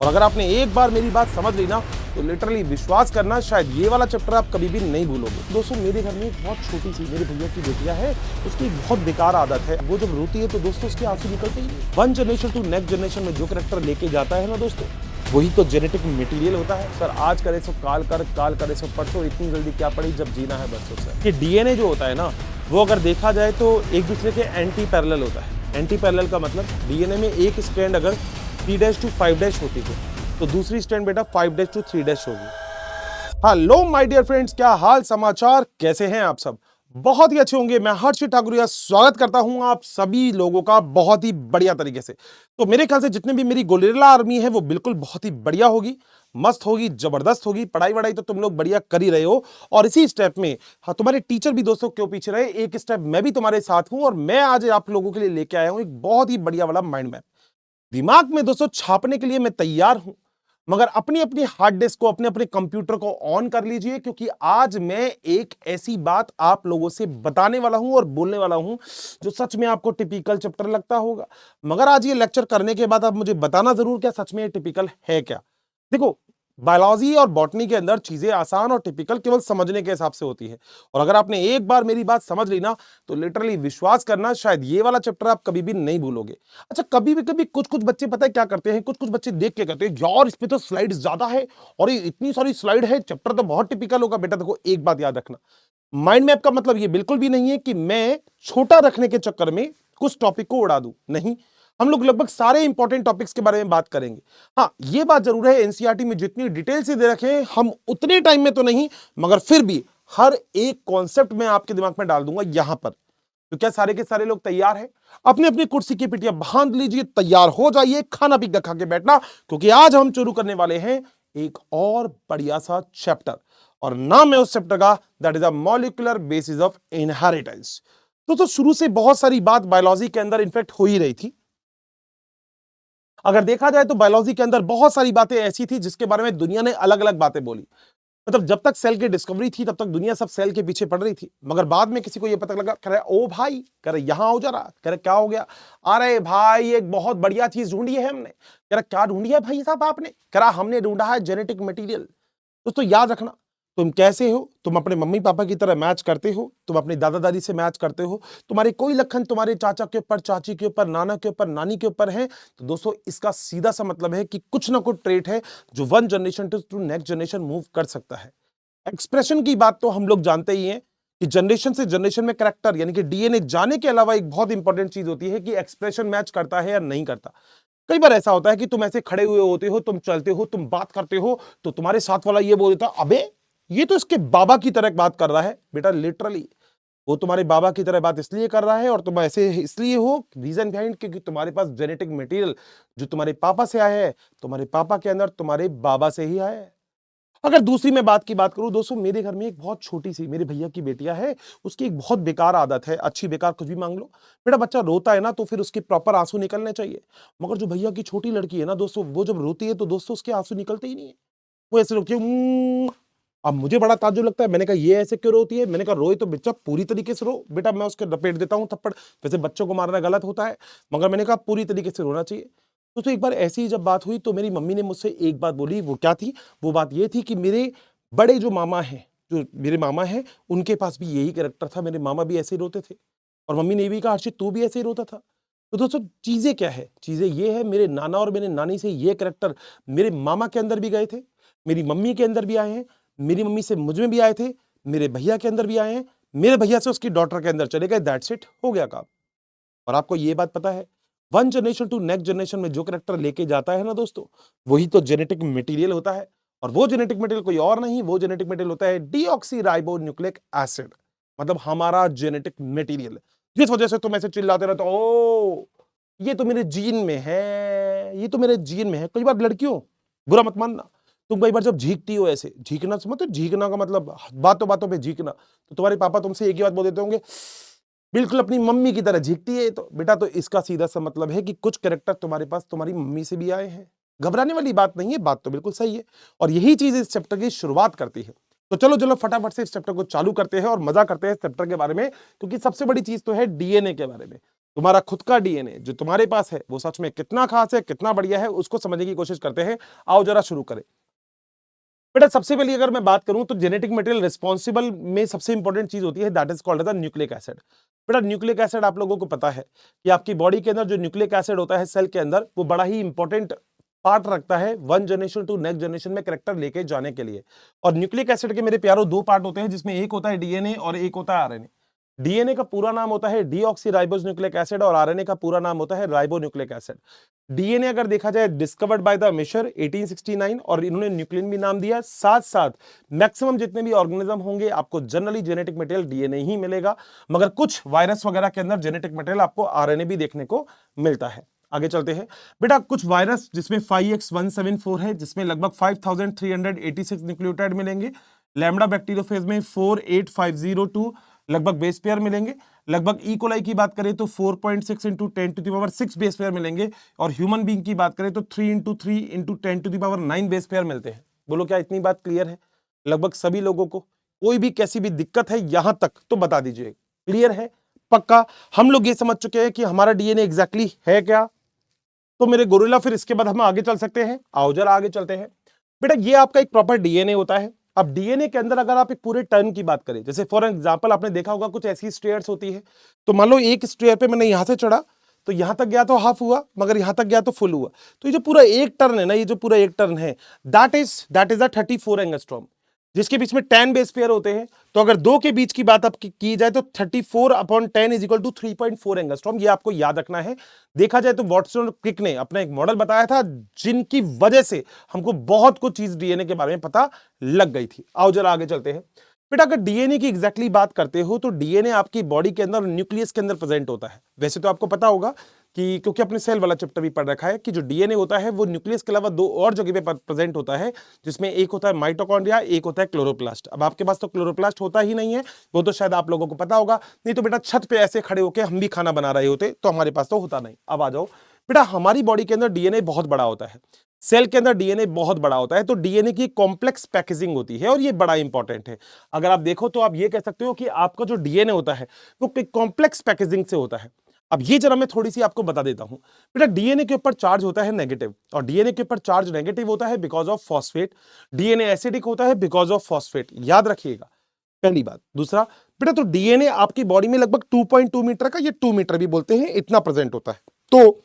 और अगर आपने एक बार मेरी बात समझ ली ना तो लिटरली विश्वास करना शायद ये वाला चैप्टर आप कभी भी नहीं भूलोगे। दोस्तों मेरे घर में एक बहुत छोटी सी मेरे भैया की बेटियां है, उसकी एक बहुत बेकार आदत है, वो जब रोती है तो दोस्तों उसके आंसू निकलते ही नहीं। One generation to next generation में जो कैरेक्टर लेके जाता है ना दोस्तों, वही तो जेनेटिक मटेरियल होता है। सर आज करे सो काल कर, काल करे सो परसों, इतनी जल्दी क्या पड़ी, जब जीना है बस। सर ये डीएनए जो होता है ना, वो अगर देखा जाए तो एक दूसरे के एंटी पैरेलल होता है। एंटी पैरेलल का मतलब डीएनए में एक स्ट्रैंड अगर 3' to 5' होती है तो दूसरी स्ट्रैंड बेटा 5' to 3' होगी। हेलो माय डियर फ्रेंड्स, क्या हाल समाचार, कैसे हैं आप सब? बहुत ही अच्छे होंगे। मैं हर्षित ठाकुरिया स्वागत करता हूं आप सभी लोगों का बहुत ही बढ़िया तरीके से। तो मेरे ख्याल से जितने भी मेरी गोरिल्ला आर्मी है वो बिल्कुल बहुत ही बढ़िया होगी, मस्त होगी, जबरदस्त होगी। पढ़ाई वढ़ाई तो तुम लोग बढ़िया कर ही रहे हो और इसी स्टेप में हाँ तुम्हारे टीचर भी दोस्तों क्यों पीछे रहे, एक स्टेप मैं भी तुम्हारे साथ हूं और मैं आज आप लोगों के लिए लेके आया हूं एक बहुत ही बढ़िया वाला माइंड मैप। दिमाग में दोस्तों छापने के लिए मैं तैयार हूं, मगर अपनी अपनी हार्ड डिस्क को, अपने अपने कंप्यूटर को ऑन कर लीजिए, क्योंकि आज मैं एक ऐसी बात आप लोगों से बताने वाला हूं और बोलने वाला हूं जो सच में आपको टिपिकल चैप्टर लगता होगा, मगर आज ये लेक्चर करने के बाद आप मुझे बताना जरूर क्या सच में ये टिपिकल है क्या। देखो, बायोलॉजी और बॉटनी के अंदर चीजें आसान और टिपिकल केवल समझने के हिसाब से होती है, और अगर आपने एक बार मेरी बात समझ ली ना तो लिटरली विश्वास करना शायद ये वाला चैप्टर आप कभी भी नहीं भूलोगे। अच्छा, कभी कुछ कुछ बच्चे पता है क्या करते हैं, कुछ कुछ बच्चे देख के कहते हैं यार इसमें तो स्लाइड ज्यादा है और ये इतनी सारी स्लाइड है, चैप्टर तो बहुत टिपिकल होगा। बेटा देखो, एक बात याद रखना, माइंड मैप का मतलब ये बिल्कुल भी नहीं है कि मैं छोटा रखने के चक्कर में कुछ टॉपिक को उड़ा दूं, नहीं। हम लोग लगभग सारे इंपॉर्टेंट टॉपिक्स के बारे में बात करेंगे। हाँ, ये बात जरूर है, एनसीईआरटी में जितनी डिटेल से दे रखे हैं हम उतने टाइम में तो नहीं, मगर फिर भी हर एक कॉन्सेप्ट में आपके दिमाग में डाल दूंगा यहां पर। तो क्या सारे के सारे लोग तैयार हैं? अपनी अपनी कुर्सी की पिटिया बांध लीजिए, तैयार हो जाइए, खाना पीना खा के बैठना, क्योंकि आज हम शुरू करने वाले हैं एक और बढ़िया सा चैप्टर, और नाम है उस चैप्टर का that is a molecular basis of inheritance. तो शुरू से बहुत सारी बात बायोलॉजी के अंदर इनफेक्ट हो ही रही थी। अगर देखा जाए तो बायोलॉजी के अंदर बहुत सारी बातें ऐसी थी जिसके बारे में दुनिया ने अलग अलग बातें बोली। मतलब जब तक सेल की डिस्कवरी थी तब तक दुनिया सब सेल के पीछे पड़ रही थी, मगर बाद में किसी को यह पता लगा, कह रहे ओ भाई, कह रहे यहां आओ जरा, कह रहे क्या हो गया, अरे भाई एक बहुत बढ़िया चीज ढूंढी है हमने। कह रहा क्या ढूंढी है भाई साहब आपने? कह रहा हमने ढूंढा है जेनेटिक मटेरियल। दोस्तों याद रखना, तुम कैसे हो, तुम अपने मम्मी पापा की तरह मैच करते हो, तुम अपने दादा दादी से मैच करते हो, तुम्हारे कोई लक्षण तुम्हारे चाचा के ऊपर, चाची के ऊपर, नाना के ऊपर, नानी के ऊपर है, तो दोस्तों इसका सीधा सा मतलब है कि कुछ ना कुछ ट्रेट है जो one generation to next generation move कर सकता है। एक्सप्रेशन की बात तो हम लोग जानते ही हैं कि जनरेशन से जनरेशन में कैरेक्टर यानी कि डीएनए जाने के अलावा एक बहुत इंपॉर्टेंट चीज होती है कि एक्सप्रेशन मैच करता है या नहीं करता। कई बार ऐसा होता है कि तुम ऐसे खड़े हुए होते हो, तुम चलते हो, तुम बात करते हो, तो तुम्हारे साथ वाला ये बोल देता अबे ये तो इसके बाबा की तरह बात कर रहा है। बेटा लिटरली वो तुम्हारे बाबा की तरह बात इसलिए कर रहा है और तुम ऐसे इसलिए हो, रीजन बिहाइंड, क्योंकि तुम्हारे पास जेनेटिक मटेरियल जो तुम्हारे पापा से आया है, तुम्हारे पापा के अंदर तुम्हारे बाबा से ही आया है। अगर दूसरी मैं बात की बात करूं दोस्तों, मेरे घर में एक बहुत छोटी सी मेरे भैया की बेटियां है, उसकी एक बहुत बेकार आदत है, अच्छी बेकार कुछ भी मांग लो। बेटा बच्चा रोता है ना तो फिर उसके प्रॉपर आंसू निकलने चाहिए, मगर जो भैया की छोटी लड़की है ना दोस्तों, वो जब रोती है तो दोस्तों उसके आंसू निकलते ही नहीं है, वो ऐसे रोती है अब मुझे बड़ा ताज्जुब लगता है, मैंने कहा ये ऐसे क्यों रोती है? मैंने कहा रोए तो बच्चा पूरी तरीके से रो बेटा, मैं उसके लपेट देता हूं थप्पड़। वैसे बच्चों को मारना गलत होता है, मगर मैंने कहा पूरी तरीके से रोना चाहिए। तो एक बार ऐसी ही जब बात हुई तो मेरी मम्मी ने मुझसे एक बात बोली, वो क्या थी? वो बात ये थी कि मेरे बड़े जो मामा हैं, जो मेरे मामा हैं, उनके पास भी यही कैरेक्टर था, मेरे मामा भी ऐसे ही रोते थे, और मम्मी ने भी कहा हर्षित तू भी ऐसे ही रोता था। तो दोस्तों चीजें क्या है, चीजें ये है, मेरे नाना और मेरे नानी से ये कैरेक्टर मेरे मामा के अंदर भी गए थे, मेरी मम्मी के अंदर भी आए हैं, मेरी मम्मी से मुझ में भी आए थे, मेरे भैया के अंदर भी आए हैं, मेरे भैया से उसकी डॉटर के अंदर चले गए, दैट्स इट, हो गया काम। और आपको ये बात पता है, one generation to next generation में जो कैरेक्टर लेके जाता है ना दोस्तों, वही तो जेनेटिक मटेरियल होता है, और वो जेनेटिक मटेरियल कोई और नहीं, वो जेनेटिक मटेरियल होता है डीऑक्सी राइबोन्यूक्लिक एसिड, मतलब हमारा जेनेटिक मटेरियल। जिस वजह से तुम ऐसे चिल्लाते रहते हो ओ ये तो मेरे जीन में है, ये तो मेरे जीन में है। कई बार लड़कियों, बुरा मत मानना, तुम कई बार जब झीकती हो, ऐसे झीकना समझते हो, झीकना का मतलब बातों बातों पे झीकना, तो तुम्हारे पापा तुमसे एक ही बात बोल देते होंगे बिल्कुल अपनी मम्मी की तरह झीकती है। तो बेटा तो इसका सीधा सा मतलब है कि कुछ कैरेक्टर तुम्हारे पास तुम्हारी मम्मी से भी आए हैं। घबराने वाली बात नहीं है, बात तो बिल्कुल सही है, और यही चीज इस चैप्टर की शुरुआत करती है। तो चलो चलो फटाफट से इस चैप्टर को चालू करते हैं और मजा करते हैं इस चैप्टर के बारे में, क्योंकि सबसे बड़ी चीज तो है डीएनए के बारे में। तुम्हारा खुद का डीएनए जो तुम्हारे पास है वो सच में कितना खास है, कितना बढ़िया है, उसको समझने की कोशिश करते हैं। आओ जरा शुरू करें। बेटा सबसे पहले अगर मैं बात करूं तो जेनेटिक मटेरियल रिस्पॉन्सिबल में सबसे इंपॉर्टेंट चीज होती है, that is called as nucleic acid. बेटा न्यूक्लिक एसिड आप लोगों को पता है कि आपकी बॉडी के अंदर जो न्यूक्लिक एसिड होता है सेल के अंदर, वो बड़ा ही इंपॉर्टेंट पार्ट रखता है one generation to next generation में कैरेक्टर लेके जाने के लिए। और न्यूक्लिक एसिड के मेरे प्यारों दो पार्ट होते हैं, जिसमें एक होता है डीएनए और एक होता है आरएनए। डीएनए का पूरा नाम होता है डीऑक्सी न्यूक्लिक एसिड और आरएनए का पूरा नाम होता है राइबोन्यूक्लिक एसिड। डीएनए अगर देखा जाए डिस्कवर्ड बाय द मिशर 1869 और इन्होंने न्यूक्लियन भी नाम दिया। साथ साथ मैक्सिमम जितने भी ऑर्गेनिज्म होंगे आपको जनरली जेनेटिक मटेरियल डीएनए ही मिलेगा, मगर कुछ वायरस वगैरह के अंदर जेनेटिक मटेरियल आपको आरएनए भी देखने को मिलता है। आगे चलते हैं। बेटा कुछ वायरस जिसमें 5X174 है, जिसमें लगभग 5386 न्यूक्लियोटाइड मिलेंगे। लैम्बडा बैक्टीरियोफेज में 48502 लगभग बेस पेयर मिलेंगे। लगभग ई कोलाई की बात करें तो 4.6 इंटू 10⁻6 बेस पेयर मिलेंगे। और ह्यूमन बीइंग की बात करें तो 3 इंटू 3 इंटू 10⁹ बेस पेयर मिलते हैं। बोलो क्या इतनी बात क्लियर है? लगभग सभी लोगों को कोई भी कैसी भी दिक्कत है यहां तक तो बता दीजिए। क्लियर है? पक्का? हम लोग ये समझ चुके हैं कि हमारा डीएनए एग्जैक्टली है क्या। तो मेरे गोरिल्ला फिर इसके बाद हम आगे चल सकते हैं। आओ जरा आगे चलते हैं। बेटा ये आपका एक प्रॉपर डीएनए होता है। अब डीएनए के अंदर अगर आप एक पूरे टर्न की बात करें, जैसे फॉर एग्जांपल आपने देखा होगा कुछ ऐसी स्टेयर्स होती है, तो मान लो एक स्टेयर पे मैंने यहां से चढ़ा तो यहां तक गया तो हाफ हुआ, मगर यहां तक गया तो फुल हुआ। तो ये जो पूरा एक टर्न है ना, ये जो पूरा एक टर्न है, दैट इज अ 34 एंगस्ट्रॉम, जिसके बीच में 10 बेस पेयर होते हैं। तो अगर दो के बीच की बात आप की जाए तो 34/10 इज इक्वल टू 3.4 एंगस्ट्रॉम। ये आपको याद रखना है। देखा जाए तो वॉटसन और क्रिक ने अपना एक मॉडल बताया था, जिनकी वजह से हमको बहुत कुछ चीज डीएनए के बारे में पता लग गई थी। आओ जरा आगे चलते हैं। बेटा अगर डीएनए की एग्जैक्टली बात करते हो तो डीएनए आपकी बॉडी के अंदर न्यूक्लियस के अंदर प्रेजेंट होता है। वैसे तो आपको पता होगा कि क्योंकि अपने सेल वाला चैप्टर भी पढ़ रखा है कि जो डीएनए होता है वो न्यूक्लियस के अलावा दो और जगह पे प्रेजेंट होता है, जिसमें एक होता है माइटोकॉन्ड्रिया, एक होता है क्लोरोप्लास्ट। अब आपके पास तो क्लोरोप्लास्ट होता ही नहीं है, वो तो शायद आप लोगों को पता होगा। नहीं तो बेटा छत पे ऐसे खड़े होकर हम भी खाना बना रहे होते, तो हमारे पास तो होता नहीं। अब आ जाओ बेटा, हमारी बॉडी के अंदर डीएनए बहुत बड़ा होता है, सेल के अंदर डीएनए बहुत बड़ा होता है। तो डीएनए की कॉम्प्लेक्स पैकेजिंग होती है और ये बड़ा इंपॉर्टेंट है। अगर आप देखो तो आप ये कह सकते हो कि आपका जो डीएनए होता है वो कॉम्प्लेक्स पैकेजिंग से होता है। अब ये जरा मैं थोड़ी सी आपको बता देता हूं। बेटा डीएनए के ऊपर चार्ज होता है नेगेटिव, और डीएनए के ऊपर चार्ज नेगेटिव होता है because of phosphate. DNA acidic होता है बिकॉज ऑफ फॉस्फेट, याद रखिएगा पहली बात। दूसरा बेटा, तो डीएनए आपकी बॉडी में लगभग 2.2 मीटर का, ये 2 मीटर भी बोलते हैं, इतना प्रेजेंट होता है। तो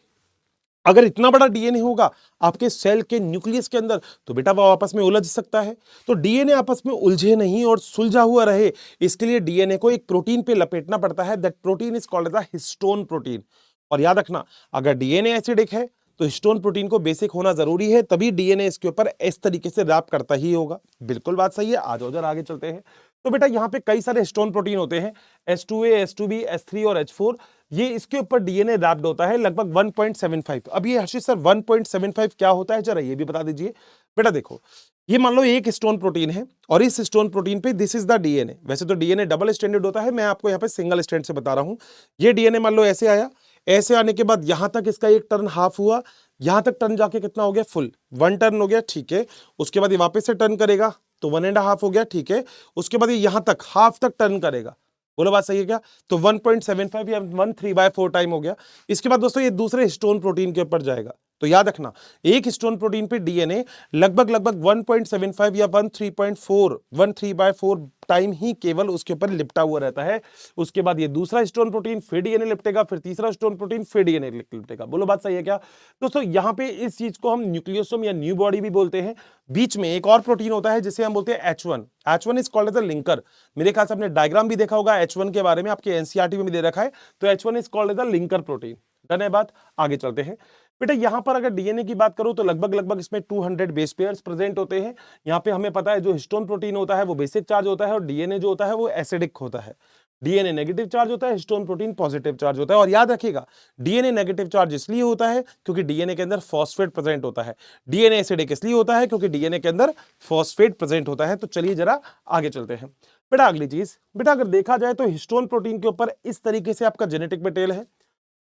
अगर इतना बड़ा डीएनए होगा आपके सेल के न्यूक्लियस के अंदर, तो बेटा वो आपस में उलझ सकता है। तो डीएनए आपस में उलझे नहीं और सुलझा हुआ रहे, इसके लिए डीएनए को एक प्रोटीन पे लपेटना पड़ता है। That protein is called as a histone protein. और याद रखना, अगर डीएनए एसिडिक है तो हिस्टोन प्रोटीन को बेसिक होना जरूरी है, तभी डीएनए इसके ऊपर इस तरीके से रैप करता ही होगा। बिल्कुल बात सही है। आ जाओ जरा आगे चलते हैं। तो बेटा यहाँ पे कई सारे हिस्टोन प्रोटीन होते हैं, H2A, H2B, H3 और H4। ये इसके ऊपर डीएनए रैप्ड होता है लगभग 1.75। अब ये हर्षित सर 1.75 क्या होता है, जरा ये भी बता दीजिए। बेटा देखो, ये मान लो एक हिस्टोन प्रोटीन है और इस हिस्टोन प्रोटीन पे दिस इज द डीएनए। वैसे तो डीएनए डबल स्ट्रैंडेड होता है, मैं आपको यहाँ पे सिंगल स्ट्रैंड से बता रहा हूं। ये डीएनए मान लो ऐसे आया, ऐसे आने के बाद यहां तक इसका एक टर्न हाफ हुआ, यहां तक टर्न जाके कितना हो गया, फुल 1 टर्न हो गया, ठीक है। उसके बाद ये वापस से टर्न करेगा तो 1.5 हो गया, ठीक है। उसके बाद ये यहां तक हाफ तक टर्न करेगा, बोलो बात सही है क्या? तो 1.75 या 1/3/4 टाइम हो गया। इसके बाद दोस्तों ये दूसरे हिस्टोन प्रोटीन के ऊपर जाएगा। तो याद रखना, एक हिस्टोन प्रोटीन पे डीएनए लगभग 1.75 या 1/3/4 टाइम ही केवल उसके ऊपर लिपटा हुआ रहता है। उसके बाद ये दूसरा हिस्टोन प्रोटीन फिर डीएनए लिपटेगा, फिर तीसरा हिस्टोन प्रोटीन फिर डीएनए लिपटेगा। बोलो बात सही है क्या? दोस्तों यहाँ पे इस चीज को हम न्यूक्लियोसोम या न्यू बॉडी भी बोलते हैं। बीच में एक और प्रोटीन होता है जिसे हम बोलते हैं H1। H1 is called as a linker. मेरे ख्याल से आपने डायग्राम भी देखा होगा H1 के बारे में, आपके एनसीईआरटी में भी दे रखा है। तो H1 is called as a linker protein. Done है बात? आगे चलते हैं। बेटा यहां पर अगर डीएनए की बात करूं तो लगभग इसमें 200 बेस पेयर्स प्रेजेंट होते हैं। यहां पे हमें पता है जो हिस्टोन प्रोटीन होता है वो बेसिक चार्ज होता है और डीएनए जो होता है वो एसिडिक होता है। डीएनए नेगेटिव चार्ज होता है, हिस्टोन प्रोटीन पॉजिटिव चार्ज होता है। और याद रखिएगा, डीएनए नेगेटिव चार्ज इसलिए होता है क्योंकि डीएनए के अंदर फॉस्फेट प्रेजेंट होता है। डीएनए एसिडिक इसलिए होता है क्योंकि डीएनए के अंदर फॉस्फेट प्रेजेंट होता है। तो चलिए जरा आगे चलते हैं। बेटा अगली चीज, बेटा अगर देखा जाए तो हिस्टोन प्रोटीन के ऊपर इस तरीके से आपका जेनेटिक मटेरियल है।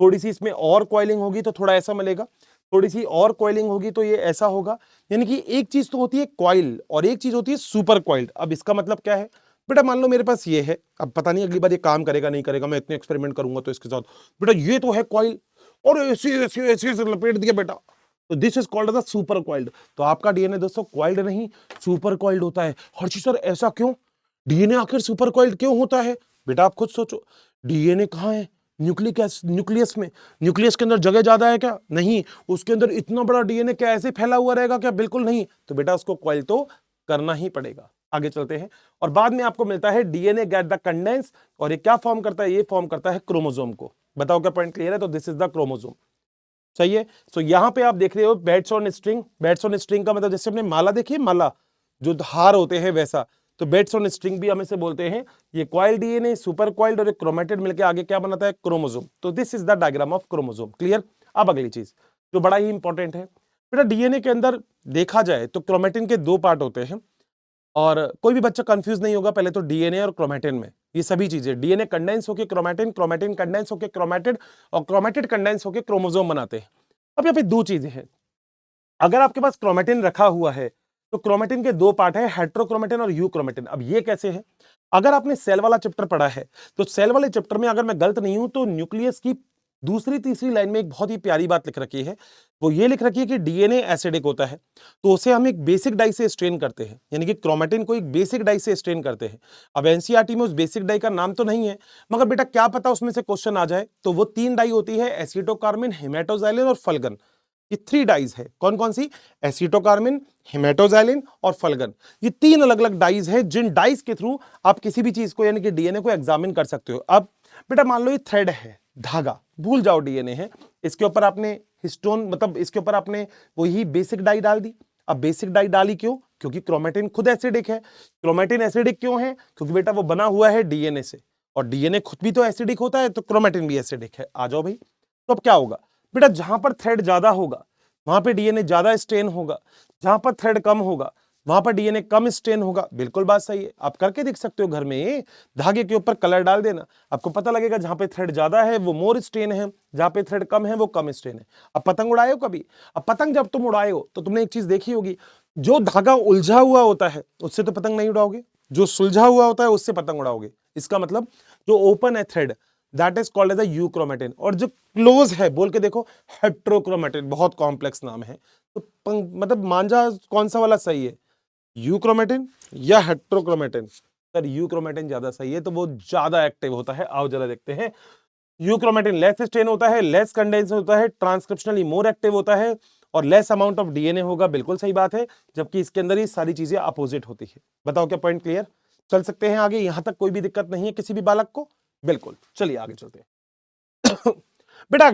थोड़ी सी इसमें और कॉइलिंग होगी तो थोड़ा ऐसा मिलेगा, थोड़ी सी और कॉइलिंग होगी तो ये ऐसा होगा। यानी कि एक चीज तो होती है कॉइल और एक चीज होती है सुपर कॉइल्ड। अब इसका मतलब क्या है? बेटा मान लो मेरे पास ये है, अब पता नहीं अगली बार ये काम करेगा नहीं करेगा, मैं इतने एक्सपेरिमेंट करूंगा तो इसके साथ। बेटा ये तो है कॉइल, और ऐसे ऐसे ऐसे ऐसे लपेट दिया बेटा, तो this is called as super coiled. तो आपका डीएनए दोस्तों कॉइल्ड नहीं सुपर कॉइल्ड होता है। हर्षी सर ऐसा क्यों, डीएनए आखिर सुपर कॉइल्ड क्यों होता है? बेटा आप खुद सोचो, डीएनए कहाँ है? न्यूक्लियस में। न्यूक्लियस के अंदर जगह ज्यादा है क्या? नहीं। उसके अंदर इतना बड़ा डीएनए क्या ऐसे फैला हुआ रहेगा क्या? बिल्कुल नहीं। तो बेटा उसको कॉइल तो करना ही पड़ेगा। आगे चलते हैं, और बाद में आपको मिलता है डीएनए गेट द कंडेंस, और ये क्या फॉर्म करता है? ये फॉर्म करता है क्रोमोसोम को। बताओ क्या पॉइंट क्लियर है? तो दिस इज द क्रोमोसोम। सही है। सो यहां पे आप देख रहे हो bats on string. Bats on string का मतलब जैसे अपने माला देखिए, माला जो हार होते हैं वैसा, तो बैट्स ऑन स्ट्रिंग भी हम इसे बोलते हैं। ये कॉइल डीएनए, सुपर कॉइल्ड और एक क्रोमेटिड मिलकर आगे क्या बनाता है? क्रोमोसोम। तो this is the diagram of chromosome. Clear? अब अगली चीज जो बड़ा ही इंपॉर्टेंट है, बेटा डीएनए के अंदर देखा जाए तो क्रोमेटिन के दो पार्ट होते हैं, और कोई भी बच्चा कंफ्यूज नहीं होगा। पहले तो डीएनए और क्रोमेटिन में ये सभी चीजें, डीएनए कंडेंस होकर क्रोमेटिन, क्रोमेटिन कंडेंस होकर क्रोमेटिड, और क्रोमेटिड कंडेंस होकर क्रोमोसोम बनाते हैं। अब यहाँ पे दो चीजें हैं, अगर आपके पास क्रोमेटिन रखा हुआ है तो क्रोमेटिन के दो पार्ट है, हेट्रोक्रोमेटिन और यूक्रोमेटिन। अब ये कैसे है? अगर आपने सेल वाला चैप्टर पढ़ा है तो सेल वाले चैप्टर में अगर मैं गलत नहीं हूं तो न्यूक्लियस की दूसरी तीसरी लाइन में एक बहुत ही प्यारी बात लिख रखी है। वो ये लिख रखी है कि डीएनए एसिडिक होता है, तो उसे हम एक बेसिक डाई से स्ट्रेन करते हैं, यानी कि क्रोमेटिन को एक बेसिक डाई से स्ट्रेन करते हैं। अब एनसीईआरटी में उस बेसिक डाई का नाम तो नहीं है, मगर बेटा क्या पता उसमें से क्वेश्चन आ जाए। तो वो तीन डाई होती है, एसिटोकार्मिन, हेमेटोजाइलिन और फल्गन। ये थ्री डाइज है। कौन कौन सी? एसिटोकार्मिन, हेमेटोजाइलिन और फल्गन। ये तीन अलग अलग डाइज है, जिन डाइज के थ्रू आप किसी भी चीज को यानी कि डीएनए को एग्जामिन कर सकते हो। अब बेटा मान लो ये थ्रेड है, धागा, भूल जाओ डीएनए है, इसके ऊपर आपने हिस्टोन मतलब इसके ऊपर आपने वही बेसिक डाई डाल दी। अब बेसिक डाई डाली क्यों? क्योंकि क्रोमेटिन खुद एसिडिक है। क्रोमेटिन एसिडिक क्यों है? क्योंकि बेटा वो बना हुआ है डीएनए से, और डीएनए खुद भी तो एसिडिक होता है, तो क्रोमेटिन भी एसिडिक है। आ जाओ भाई। तो अब क्या होगा? बेटा जहां पर थ्रेड ज्यादा होगा वहां पे डीएनए ज्यादा स्ट्रेन होगा, जहां पर थ्रेड कम होगा वहां पर डीएनए कम स्ट्रेन होगा। बिल्कुल बात सही है, आप करके देख सकते हो घर में, धागे के ऊपर कलर डाल देना, आपको पता लगेगा जहां पे थ्रेड ज्यादा है वो मोर स्ट्रेन है, जहां पे थ्रेड कम है वो कम स्ट्रेन है। अब पतंग उड़ाए हो कभी? अब पतंग जब तुम उड़ाए हो तो तुमने एक चीज देखी होगी, जो धागा उलझा हुआ होता है उससे तो पतंग नहीं उड़ाओगे, जो सुलझा हुआ होता है उससे पतंग उड़ाओगे। इसका मतलब जो ओपन है thread, that is called as a euchromatin, और जो क्लोज है बोल के देखो हेट्रोक्रोमेटिन। बहुत कॉम्प्लेक्स नाम है, तो मतलब मांझा कौन सा वाला सही है, यूक्रोमेटिन या हेट्रोक्रोमेटिन? सर यूक्रोमेटिन ज्यादा सही है, तो वो ज्यादा एक्टिव होता है। आओ जरा देखते हैं। यूक्रोमेटिन लेस स्ट्रेन होता है, लेस कंडेंस होता है, ट्रांसक्रिप्शनली मोर एक्टिव होता है, और लेस अमाउंट ऑफ डीएनए होगा। बिल्कुल सही बात है, जबकि इसके अंदर ही सारी चीजें अपोजिट होती है। बताओ क्या पॉइंट क्लियर? चल सकते हैं आगे, यहां तक कोई भी दिक्कत नहीं है किसी भी बालक को? बिल्कुल, चलिए आगे चलते हैं। बेटा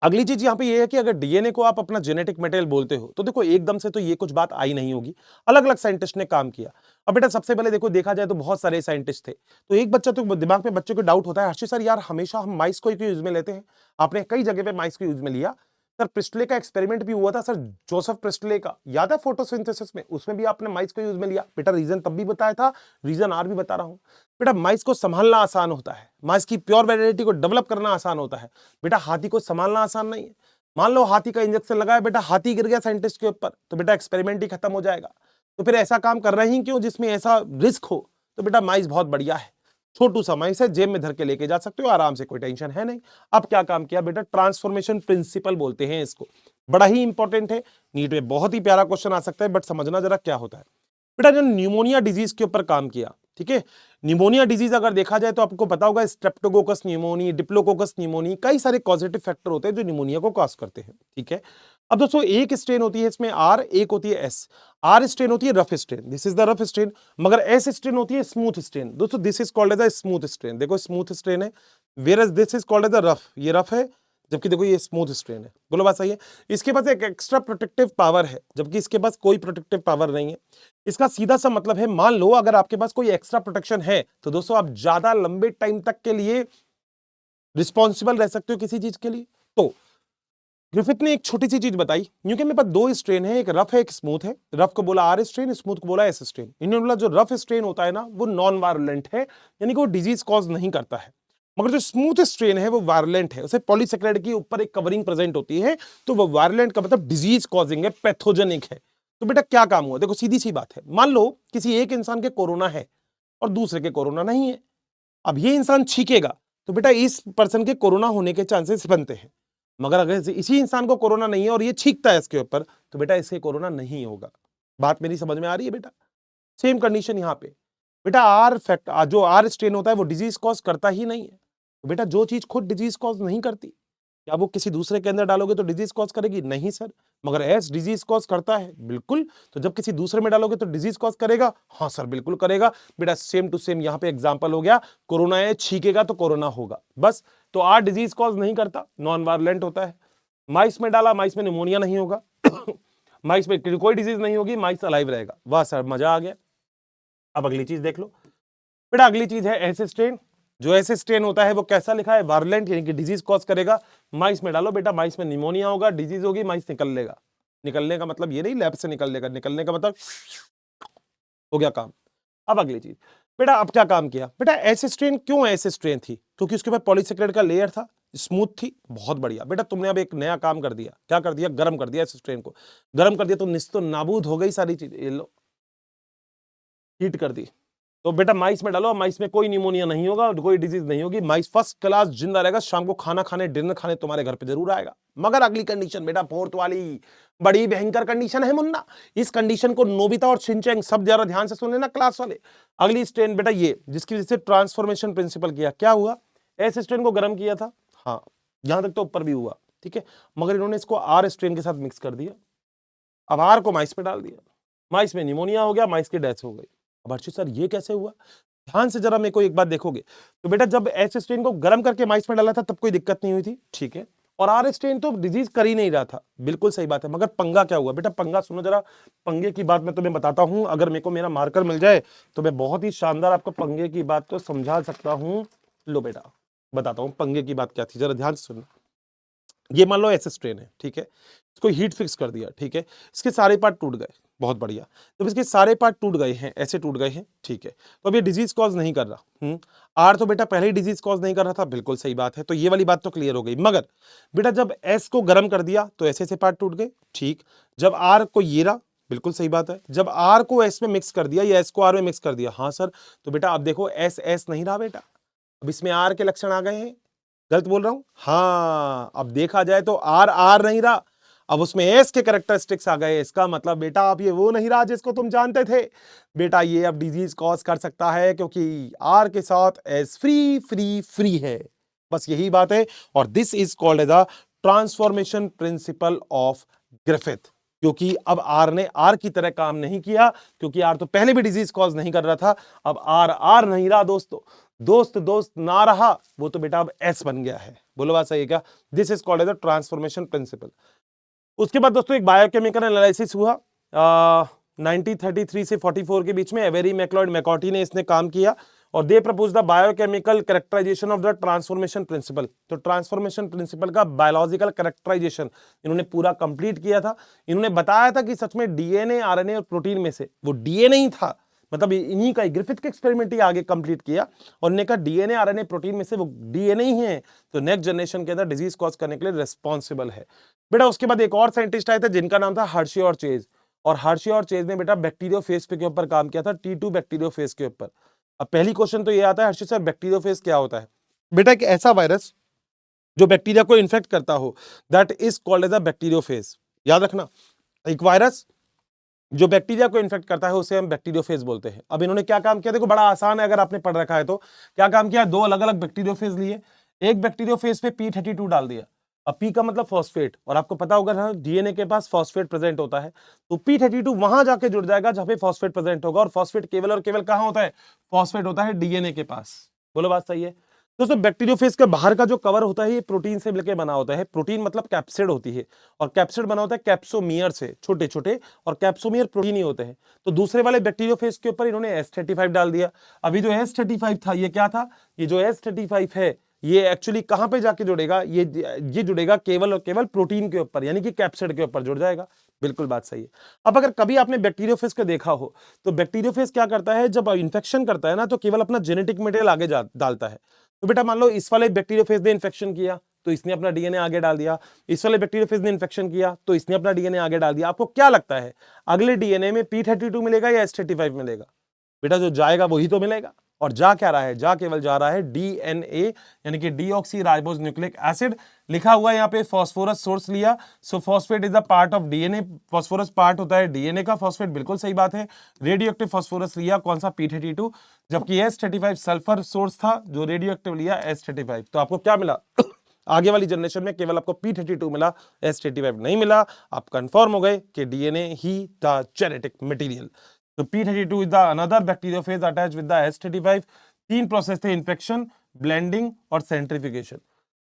अगली चीज यहां पे ये है कि अगर डीएनए को आप अपना जेनेटिक मटेरियल बोलते हो तो देखो एकदम से तो ये कुछ बात आई नहीं होगी, अलग अलग साइंटिस्ट ने काम किया। अब बेटा सबसे पहले देखो, देखा जाए तो बहुत सारे साइंटिस्ट थे, तो एक बच्चा तो दिमाग में बच्चे को डाउट होता है, हर्षित सर यार हमेशा हम माइस को यूज में लेते हैं, आपने कई जगह पे माइस को यूज में लिया। सर प्रिस्टले का एक्सपेरिमेंट भी हुआ था सर, जोसेफ प्रिस्टले का, याद है फोटोसिंथेसिस में, उसमें भी आपने माइस को यूज में लिया। बेटा रीजन तब भी बताया था, रीजन आज भी बता रहा हूं। बेटा माइस को संभालना आसान होता है, माइस की प्योर वैरायटी को डेवलप करना आसान होता है, बेटा हाथी को संभालना आसान नहीं है। मान लो हाथी का इंजेक्शन लगाया, बेटा हाथी गिर गया साइंटिस्ट के ऊपर, तो बेटा एक्सपेरिमेंट ही खत्म हो जाएगा। तो फिर ऐसा काम कर रहे ही क्यों जिसमें ऐसा रिस्क हो? तो बेटा माइस बहुत बढ़िया है, छोटू सा माइस है, जेब में धर के लेके जा सकते हो आराम से, कोई टेंशन है नहीं। अब क्या काम किया बेटा? ट्रांसफॉर्मेशन प्रिंसिपल बोलते हैं इसको, बड़ा ही इंपॉर्टेंट है, नीट में बहुत ही प्यारा क्वेश्चन आ सकता है, बट समझना जरा क्या होता है। बेटा जो न्यूमोनिया डिजीज के ऊपर काम किया, ठीक है, न्यूमोनिया डिजीज अगर देखा जाए तो आपको पता होगा स्ट्रेप्टोकोकस न्यूमोनी, डिप्लोकोकस न्यूमोनी, कई सारे पॉजिटिव फैक्टर होते हैं जो न्यूमोनिया को कॉज करते हैं, ठीक है। अब दोस्तों एक स्ट्रेन होती है इसमें आर, एक होती है एस। आर स्ट्रेन होती है rough strain, this is the rough strain, मगर एस स्ट्रेन होती है स्मूथ स्ट्रेन। दोस्तों this is called as a smooth strain, देखो स्मूथ स्ट्रेन है, where this is called as a rough, ये रफ है, जबकि देखो ये स्मूथ स्ट्रेन है। बोलो बात सही है? इसके पास एक एक्स्ट्रा प्रोटेक्टिव पावर है, जबकि इसके पास कोई प्रोटेक्टिव पावर नहीं है। इसका सीधा सा मतलब है, मान लो अगर आपके पास कोई एक्स्ट्रा प्रोटेक्शन है तो दोस्तों आप ज्यादा लंबे टाइम तक के लिए रिस्पॉन्सिबल रह सकते हो किसी चीज के लिए। तो ग्रिफिथ ने एक छोटी सी चीज बताई, क्योंकि मेरे पास दो स्ट्रेन है, एक रफ है एक स्मूथ है, रफ को बोला आर स्ट्रेन, स्मूथ को बोला एस स्ट्रेन। इन्होंने बोला जो रफ स्ट्रेन होता है ना वो नॉन वायलेंट है, यानी कि वो डिजीज कॉज नहीं करता है, मगर जो स्मूथ स्ट्रेन है वो वायलेंट है, उसे पॉलीसेकेराइड की ऊपर एक कवरिंग प्रेजेंट होती है, तो वो वायलेंट का मतलब डिजीज कॉजिंग है, पैथोजेनिक है। तो बेटा क्या काम हुआ? देखो सीधी सी बात है, मान लो किसी एक इंसान के कोरोना है, और दूसरे के कोरोना नहीं है। अब ये इंसान छींकेगा तो बेटा इस पर्सन के कोरोना होने के चांसेस बनते हैं, मगर अगर इसी इंसान को कोरोना नहीं है और ये छींकता है इसके ऊपर तो बेटा इससे कोरोना नहीं होगा। बात मेरी समझ में आ रही है बेटा? सेम कंडीशन यहाँ पे बेटा जो आर स्ट्रेन होता है वो डिजीज कॉज करता ही नहीं है। तो बेटा जो चीज खुद डिजीज कॉज नहीं करती क्या वो किसी दूसरे के अंदर डालोगे तो डिजीज कॉज करेगी? नहीं सर। मगर एस डिजीज कॉज करता है, बिल्कुल। तो जब किसी दूसरे में डालोगे तो डिजीज कॉज करेगा? हाँ सर बिल्कुल करेगा। बेटा सेम टू सेम यहाँ पे एग्जांपल हो गया, कोरोना है, छींकेगा तो कोरोना होगा, बस। तो आर डिजीज कॉज नहीं करता, नॉन वायलेंट होता है। माइस में डाला, माइस में निमोनिया नहीं होगा माइस में कोई डिजीज नहीं होगी, माइस अलाइव रहेगा। वाह सर मजा आ गया। अब अगली चीज देख लो बेटा, अगली चीज है एस स्ट्रेन। जो एस स्ट्रेन होता है वो कैसा लिखा है? वायलेंट, यानी कि डिजीज कॉज करेगा। माइस में डालो बेटा, माइस में निमोनिया होगा, डिजीज होगी, माइस निकल लेगा। निकलने का मतलब ये नहीं लैब से निकल लेगा, निकलने का मतलब हो गया काम। अब अगली चीज बेटा, अब क्या काम किया बेटा? एस स्ट्रेन क्यों एस स्ट्रेन थी? क्योंकि उसके बाद पॉलीसेकेराइड का लेयर था, स्मूथ थी, बहुत बढ़िया। बेटा तुमने अब एक नया काम कर दिया, क्या कर दिया? गर्म कर दिया एस स्ट्रेन को। गर्म कर दिया तो निस्तो नाबूद हो गई सारी चीज, ये लो हीट कर दी। तो बेटा माइस में डालो, माइस में कोई निमोनिया नहीं होगा, कोई डिजीज नहीं होगी, माइस फर्स्ट क्लास जिंदा रहेगा, शाम को खाना खाने, डिनर खाने तुम्हारे घर पे जरूर आएगा। मगर अगली कंडीशन बेटा, फोर्थ वाली बड़ी भयंकर कंडीशन है मुन्ना। इस कंडीशन को नोबिता और शिनचैन सब जरा ध्यान से सुन लेना क्लास वाले। अगली स्ट्रेन बेटा ये, जिसकी वजह से ट्रांसफॉर्मेशन प्रिंसिपल किया, क्या हुआ? एस स्ट्रेन को गर्म किया था, हाँ यहां तक तो ऊपर भी हुआ, ठीक है। मगर इन्होंने इसको आर स्ट्रेन के साथ मिक्स कर दिया। अब आर को माइस पे डाल दिया, माइस में निमोनिया हो गया, माइस की डेथ हो गई। अब अर्षित सर ये कैसे हुआ? ध्यान से जरा मेरे को एक बात देखोगे तो बेटा, जब एस स्ट्रेन को गर्म करके माइस में डाला था तब कोई दिक्कत नहीं हुई थी, ठीक है। और आर स्ट्रेन तो डिजीज कर ही नहीं रहा था, बिल्कुल सही बात है। मगर पंगा क्या हुआ बेटा? पंगा सुनो जरा, पंगे की बात मैं तुम्हें बताता हूं। अगर मेरे को मेरा मार्कर मिल जाए तो मैं बहुत ही शानदार आपको पंगे की बात को समझा सकता हूं। लो बेटा बताता हूं पंगे की बात क्या थी, जरा ध्यान से सुनना। ये मान लो एस स्ट्रेन है, ठीक है, इसको हीट फिक्स कर दिया, ठीक है। इसके सारे पार्ट टूट गए, बहुत बढ़िया। जब इसके सारे पार्ट टूट गए हैं, ऐसे टूट गए हैं, ठीक है, तो अब ये डिजीज कॉज नहीं कर रहा। आर तो बेटा पहले ही डिजीज कॉज नहीं कर रहा था, बिल्कुल सही बात है। तो ये वाली बात तो क्लियर हो गई। मगर बेटा जब एस को गर्म कर दिया तो ऐसे ऐसे पार्ट टूट गए, ठीक। जब आर को ये रहा, बिल्कुल सही बात है। जब आर को एस में मिक्स कर दिया या एस को आर में मिक्स कर दिया, हाँ सर, तो बेटा अब देखो एस एस नहीं रहा बेटा, अब इसमें आर के लक्षण आ गए हैं। गलत बोल रहा हूं? हाँ, अब देखा जाए तो आर आर नहीं रहा, अब उसमें एस के कैरेक्टरिस्टिक्स आ गए। इसका मतलब बेटा अब ये वो नहीं रहा जिसको तुम जानते थे बेटा, ये अब डिजीज कॉज कर सकता है क्योंकि आर के साथ एस फ्री फ्री फ्री है, बस यही बात है। और this is called as a transformation principle of Griffith. क्योंकि अब आर ने आर की तरह काम नहीं किया, क्योंकि आर तो पहले भी डिजीज कॉज नहीं कर रहा था, अब आर आर नहीं रहा दोस्तों, दोस्त दोस्त ना रहा, वो तो बेटा अब एस बन गया है। बोलो बात सही है क्या? This is called as the transformation principle. उसके बाद दोस्तों एक बायोकेमिकल एनालिसिस हुआ 1933 से 44 के बीच में। एवेरी मैक्लॉयड मैकॉर्टी ने इसने काम किया और they propose the biochemical characterization of the transformation principle. तो ट्रांसफॉर्मेशन प्रिंसिपल का बायोलॉजिकल कैरेक्टराइजेशन इन्होंने पूरा कंप्लीट किया था। इन्होंने बताया था कि सच में डीएनए, आरएनए और प्रोटीन में से वो डीएनए ही था, मतलब इन्हीं का ग्रिफिथ के एक्सपेरिमेंट ही आगे कंप्लीट किया और ने कहा डीएनए आरएनए प्रोटीन में से वो डीएनए ही है तो नेक्स्ट जनरेशन के अंदर डिजीज कॉज करने के लिए रिस्पॉन्सिबल है बेटा। उसके बाद एक और साइंटिस्ट आए थे जिनका नाम था हर्शी और चेज, और हर्शी और चेज ने बेटा बैक्टीरियोफेज के ऊपर काम किया था, T2 बैक्टीरियोफेज के ऊपर। अब पहली क्वेश्चन तो ये आता है, हर्षी सर बैक्टीरियोफेज क्या होता है? बेटा एक ऐसा वायरस जो बैक्टीरिया को इन्फेक्ट करता हो, that is called as a bacteriophage. याद रखना, एक वायरस जो बैक्टीरिया को इन्फेक्ट करता है उसे हम बैक्टीरियोफेज बोलते हैं। अब इन्होंने क्या काम किया, देखो बड़ा आसान है अगर आपने पढ़ रखा है तो। क्या काम किया? दो अलग अलग बैक्टीरियोफेज लिए, एक बैक्टीरियोफेज पे P32 डाल दिया। अब P का मतलब फॉस्फेट, और आपको पता होगा ना डीएनए के पास फॉस्फेट प्रेजेंट होता है, तो P32 वहां जाके जुड़ जाएगा जहां पे फॉस्फेट प्रेजेंट होगा, और फॉस्फेट केवल और केवल कहां होता है? फॉस्फेट होता है डीएनए के पास। बोलो बात सही है दोस्तों। बैक्टीरियोफेज के बाहर का जो कवर होता है ये प्रोटीन से मिलकर बना होता है। प्रोटीन मतलब कैप्सिड होती है, और कैप्सिड बना होता है कैप्सोमियर से, छोटे छोटे, और कैप्सोमियर प्रोटीन ही होते हैं। तो दूसरे वाले बैक्टीरियोफेज के ऊपर इन्होंने S35 डाल दिया। अभी जो S35 था ये क्या था? ये जो S35 है ये एक्चुअली कहां पे जाके जुड़ेगा? ये जुड़ेगा केवल और केवल प्रोटीन के ऊपर, यानी कि कैप्सिड के ऊपर जुड़ जाएगा। बिल्कुल बात सही है। अब अगर कभी आपने बैक्टीरियोफेज को देखा हो तो बैक्टीरियोफेज क्या करता है, जब इंफेक्शन करता है ना तो केवल अपना जेनेटिक मटेरियल आगे डालता है। तो बेटा मान लो इस वाले बैक्टीरियोफेज ने इन्फेक्शन किया तो इसने अपना डीएनए आगे डाल दिया, इस वाले बैक्टीरियोफेज ने इन्फेक्शन किया तो इसने अपना डीएनए आगे डाल दिया। आपको क्या लगता है अगले डीएनए में P32 मिलेगा या S35 मिलेगा? बेटा जो जाएगा वही तो मिलेगा, और जा क्या रहा है, जा केवल जा रहा है डीएनए यानी कि डीऑक्सी राइबोज न्यूक्लिक एसिड। लिखा हुआ है यहाँ पे फॉस्फोरस सोर्स लिया, so phosphate is the part of DNA, phosphorus part होता है डीएनए का, फॉस्फेट बिल्कुल सही बात है। रेडियो एक्टिव फॉस्फोरस लिया कौन सा, P32, जबकि S35 सल्फर सोर्स था, जो रेडियो एक्टिव लिया S35। तो आपको क्या मिला आगे वाली जनरेशन में केवल आपको P32 मिला, S35 नहीं मिला। आप कंफर्म हो गए कि DNA he the genetic material. तो P32 is the another bacteriophage attach with the S35। तीन प्रोसेस थे, इन्फेक्शन, ब्लेंडिंग और सेंट्रीफ्यूगेशन।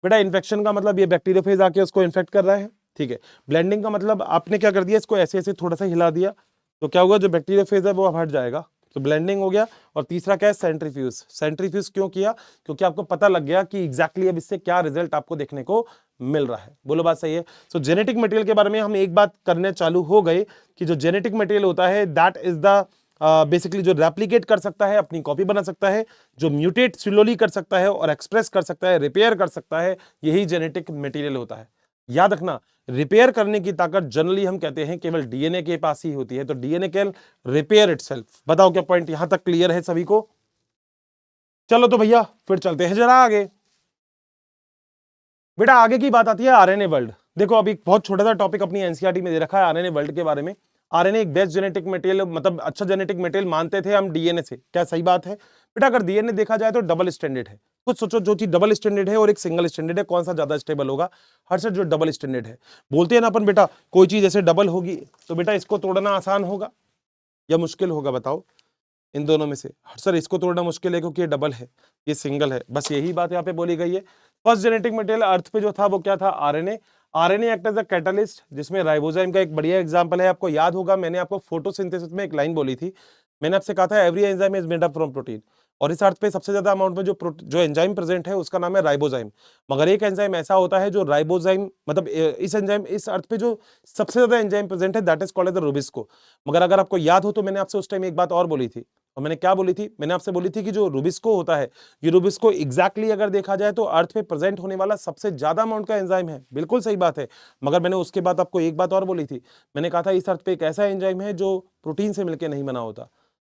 बेटा इन्फेक्शन का मतलब ये बैक्टीरियोफेज आके उसको इन्फेक्ट कर रहा है, ठीक है। ब्लेंडिंग का मतलब आपने क्या कर दिया, इसको ऐसे ऐसे थोड़ा सा हिला दिया, तो क्या हुआ, जो बैक्टीरियोफेज है वो अब हट जाएगा, तो ब्लेंडिंग हो गया। और तीसरा क्या है, सेंट्रीफ्यूज। सेंट्रीफ्यूज क्यों किया, क्योंकि आपको पता लग गया कि एग्जैक्टली अब इससे क्या रिजल्ट आपको देखने को मिल रहा है। बोलो बात सही है। सो जेनेटिक मटेरियल के बारे में हम एक बात करने चालू हो गए कि जो जेनेटिक मटेरियल होता है दैट इज द बेसिकली जो रेप्लिकेट कर सकता है, अपनी कॉपी बना सकता है, जो म्यूटेट स्लोली कर सकता है और एक्सप्रेस कर सकता है, रिपेयर कर सकता है, यही जेनेटिक मटेरियल होता है। याद रखना, रिपेयर करने की ताकत जनरली हम कहते हैं केवल डीएनए के पास ही होती है, तो डीएनए कैन रिपेयर इटसेल्फ। बताओ क्या पॉइंट यहां तक क्लियर है सभी को? चलो तो भैया फिर चलते हैं जरा आगे। बेटा आगे की बात आती है आरएनए वर्ल्ड। देखो अभी बहुत छोटा सा टॉपिक अपनी एनसीईआरटी में दे रखा है आरएनए वर्ल्ड के बारे में। आरएनए एक बेस्ट जेनेटिक मटेरियल, मतलब अच्छा जेनेटिक मटेरियल मानते थे हम डीएनए से, क्या सही बात है? बेटा अगर डीएनए देखा जाए तो डबल स्टैंडर्ड है। कुछ सोचो, जो चीज डबल स्टैंडर्ड है और एक सिंगल स्टैंडर्ड है, कौन सा ज्यादा स्टेबल होगा? हर से जो डबल स्टैंडर्ड है। बोलते हैं ना अपन बेटा, कोई चीज ऐसे डबल होगी तो बेटा इसको तोड़ना आसान होगा या मुश्किल होगा, बताओ? इन दोनों में से सर इसको तोड़ना मुश्किल है क्योंकि ये डबल है, ये सिंगल है, बस यही बात यहाँ पे बोली गई है। फर्स्ट जेनेटिक मटेरियल अर्थ पे जो था वो क्या था, RNA. RNA act as a catalyst, जिसमें राइबोजाइम का एक बढ़िया एग्जांपल है। आपको याद होगा मैंने आपको फोटोसिंथेसिस में एक लाइन बोली थी, मैंने आपसे कहा था every enzyme is made up from protein, और इस अर्थ पे सबसे ज्यादा अमाउंट में जो एंजाइम प्रेजेंट है उसका नाम है राइबोजाइम। मगर एक एंजाइम ऐसा होता है जो राइबोजाइम मतलब इस एंजाइम इस अर्थ पे जो सबसे ज्यादा एंजाइम प्रेजेंट है that is called as the rubisco. मगर अगर आपको याद हो तो मैंने आपसे उस टाइम एक बात और बोली थी, और मैंने क्या बोली थी, मैंने आपसे बोली थी कि जो रूबिस्को होता है, ये रूबिस्को एग्जैक्टली अगर देखा जाए तो अर्थ पे प्रेजेंट होने वाला सबसे ज्यादा अमाउंट का एंजाइम है। बिल्कुल सही बात है। मगर मैंने उसके बाद आपको एक बात और बोली थी, मैंने कहा था इस अर्थ पे एक ऐसा एंजाइम है जो प्रोटीन से मिलकर नहीं बना होता।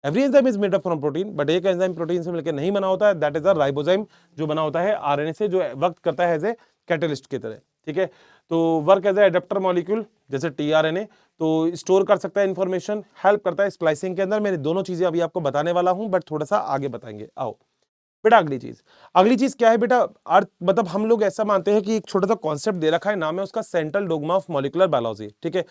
Every enzyme is made up from protein, but एक एंजाइम प्रोटीन से मिलकर नहीं बना होता है, दैट इज अ राइबोजाइम, जो बना होता है आरएनए से, जो वर्क करता है एज ए कैटलिस्ट की तरह, ठीक है। तो work as a adapter molecule जैसे टीआरएनए, तो स्टोर कर सकता है इंफॉर्मेशन, हेल्प करता है स्प्लाइसिंग के अंदर। मैंने दोनों चीजें अभी आपको बताने वाला हूं, बट थोड़ा सा आगे बताएंगे। आओ बेटा अगली चीज क्या है बेटा, अर्थ मतलब हम लोग ऐसा मानते हैं कि एक छोटा सा कॉन्सेप्ट दे रखा है, नाम है उसका central dogma of molecular biology, ठीक है।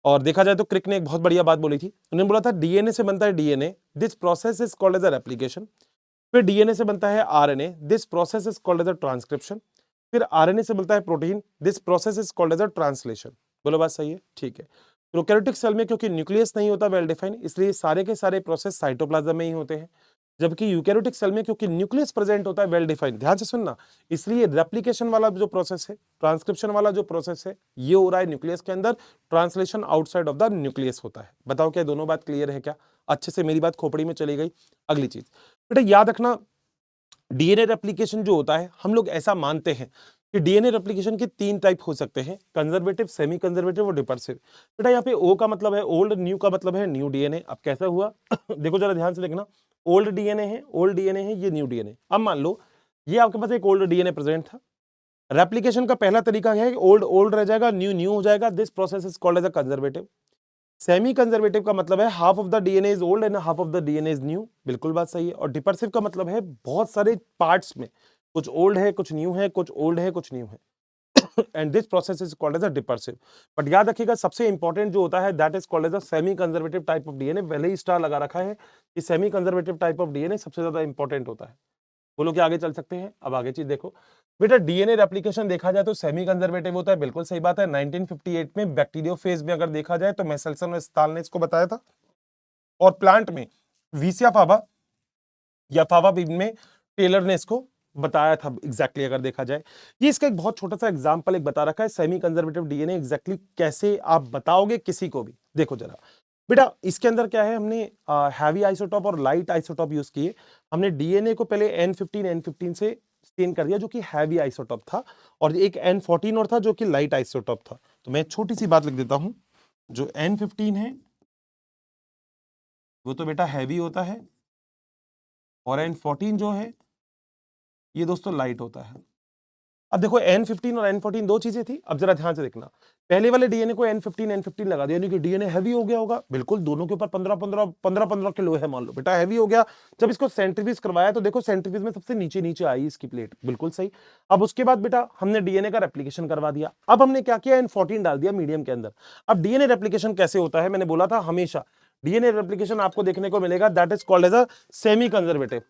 और देखा जाए तो क्रिक ने एक बहुत बढ़िया बात बोली थी, उन्होंने बोला था डीएनए से बनता है DNA, this process is called as a replication. फिर डीएनए से बनता है RNA, this process is called as a transcription. फिर आरएनए से बनता है protein, this process is called as a translation. बोलो बात सही है, ठीक है। प्रोकैरियोटिक सेल में क्योंकि न्यूक्लियस नहीं होता वेल डिफाइंड, इसलिए सारे के सारे प्रोसेस साइटोप्लाज्म में ही होते हैं। जबकि यूकैरियोटिक सेल में क्योंकि न्यूक्लियस प्रेजेंट होता है वेल डिफाइंड, ध्यान से सुनना, इसलिए रेप्लिकेशन वाला जो प्रोसेस है, ट्रांसक्रिप्शन वाला जो प्रोसेस है, ये हो रहा है न्यूक्लियस के अंदर, translation outside of the nucleus होता है। बताओ क्या दोनों बात क्लियर है क्या? अच्छे से मेरी बात खोपड़ी में चली गई। अगली चीज बेटा याद रखना, डीएनए रेप्लिकेशन जो होता है हम लोग ऐसा मानते हैं कि डीएनए रेप्लिकेशन के तीन टाइप हो सकते हैं, कंजर्वेटिव, सेमी कंजर्वेटिव और डिपर्सिव। बेटा यहाँ पे ओ का मतलब है ओल्ड, न्यू का मतलब है न्यू डीएनए। अब कैसा हुआ देखो जरा ध्यान से देखना, ओल्ड डीएनए है, ओल्ड डीएनए है, ये न्यू डीएनए। अब मान लो ये आपके पास एक ओल्ड डीएनए प्रेजेंट था, रेप्लिकेशन का पहला तरीका है कि ओल्ड ओल्ड रह जाएगा, न्यू न्यू हो जाएगा, this process is called as a conservative. Semi conservative का मतलब है half of the DNA is old and half of the DNA is new, बिल्कुल बात सही है। और डिपर्सिव का मतलब है बहुत सारे पार्ट्स में कुछ ओल्ड है, कुछ न्यू है, कुछ ओल्ड है, कुछ न्यू है, and this process is called as a dispersive. But याद रखिएगा सबसे इंपॉर्टेंट जो होता है that is called as a semi conservative type of DNA. पहले ही स्टार लगा रखा है कि semi conservative type of DNA सबसे ज्यादा इंपॉर्टेंट होता है। बोलो कि आगे चल सकते हैं? अब आगे चीज देखो बेटा, डीएनए रेप्लिकेशन देखा जाए तो सेमी कंजर्वेटिव होता है, बिल्कुल सही बात है। 1958 में बैक्टीरियोफेज में अगर देखा जाए तो मेसेल्सन और स्टाल ने इसको बताया था, और प्लांट में वीसिया फावा या फावा बीन में टेलर ने इसको बताया था एग्जैक्टली अगर देखा जाए। ये इसका एक बहुत छोटा सा एग्जांपल एक बता रखा है, सेमी कंजर्वेटिव डीएनए एग्जैक्टली कैसे आप बताओगे किसी को भी। देखो जरा बेटा इसके अंदर क्या है, हमने हैवी आइसोटोप और लाइट आइसोटोप यूज किए। हमने डीएनए को पहले N15 से स्टेन कर दिया जो कि हैवी आइसोटोप था, और एक N14 और था जो कि लाइट आइसोटोप था। तो मैं छोटी सी बात लिख देता हूं, जो N15 है वो तो बेटा हैवी होता है, और N14 जो है ये दोस्तों लाइट होता है। अब देखो N15 और N14 दो चीजें थी। अब जरा ध्यान से देखना, पहले वाले डीएनए को N15 लगा दिया, यानी कि डीएनए हैवी हो गया होगा। बिल्कुल, दोनों के ऊपर 15 किलो है, मान लो बेटा हैवी हो गया। जब इसको सेंट्रीफ्यूज करवाया तो देखो सेंट्रीफ्यूज में सबसे नीचे नीचे आई इसकी प्लेट, बिल्कुल सही। अब उसके बाद बेटा हमने डीएनए का रेप्लिकेशन करवा दिया। अब हमने क्या किया, N14 डाल दिया मीडियम के अंदर। अब डीएनए रेप्लिकेशन कैसे होता है, मैंने बोला था हमेशा डीएनए रेप्लिकेशन आपको देखने को मिलेगा, that is called as a semi conservative.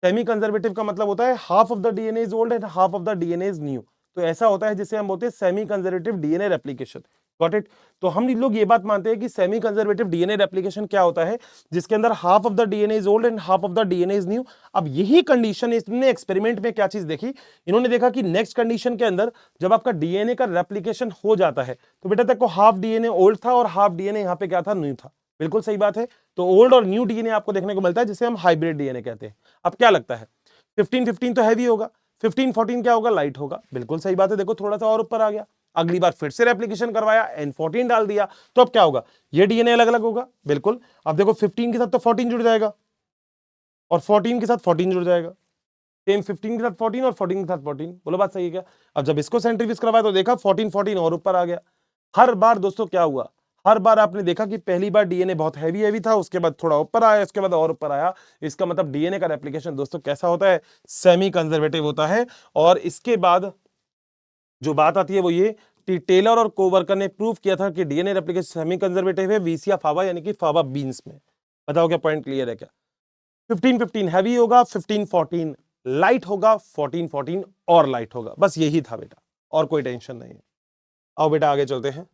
Semi conservative का मतलब होता है half of the DNA is old and half of the DNA is new. तो ऐसा होता है जिसे हम बोलते हैं semi conservative DNA replication. Got it. तो हम लोग ये बात मानते हैं कि सेमी कंजर्वेटिव डीएनए रेप्लिकेशन क्या होता है, जिसके अंदर half of the DNA is old and half of the DNA is new. अब यही कंडीशन इसने एक्सपेरिमेंट में क्या चीज देखी, इन्होंने देखा कि नेक्स्ट कंडीशन के अंदर जब आपका डीएनए का रेप्लिकेशन हो जाता है तो बेटा देखो हाफ डीएनए ओल्ड था और हाफ डीएनए यहाँ पे क्या था, न्यू था। बिल्कुल सही बात है। तो ओल्ड और न्यू डीएनए आपको देखने को मिलता है, जिसे हम हाइब्रिड डीएनए कहते हैं। अब क्या लगता है 15-15 तो हैवी होगा, 15-14 क्या होगा, लाइट होगा। बिल्कुल सही बात है। देखो थोड़ा सा और ऊपर आ गया, अगली बार फिर से रेप्लिकेशन करवाया, N14 डाल दिया, तो अब क्या होगा, ये डीएनए अलग अलग होगा। बिल्कुल, अब देखो 15 के साथ तो 14 जुड़ जाएगा और 14 के साथ 14 जुड़ जाएगा, सेम 15 के साथ 14 और 14 के साथ 14। बोलो बात सही है क्या। अब जब इसको सेंट्रीफ्यूज करवाया तो देखा 14 और ऊपर आ गया। हर बार दोस्तों क्या हुआ, हर बार आपने देखा कि पहली बार डीएनए बहुत हैवी था, उसके बाद थोड़ा ऊपर आया, उसके बाद और ऊपर आया। इसका मतलब डीएनए का रेप्लिकेशन दोस्तों कैसा होता है, सेमी कंजर्वेटिव होता है। और इसके बाद जो बात आती है वो ये कि टेलर और कोवर्कर ने प्रूव किया था कि डीएनए रेप्लिकेशन सेमी कंजर्वेटिव है वीसिया फावा यानी कि फावा बीन्स में। बताओ क्या पॉइंट क्लियर है क्या। 15-15 हैवी होगा, 15-14 लाइट होगा, 14-14 और लाइट होगा। बस यही था बेटा, और कोई टेंशन नहीं है। आओ बेटा आगे चलते हैं।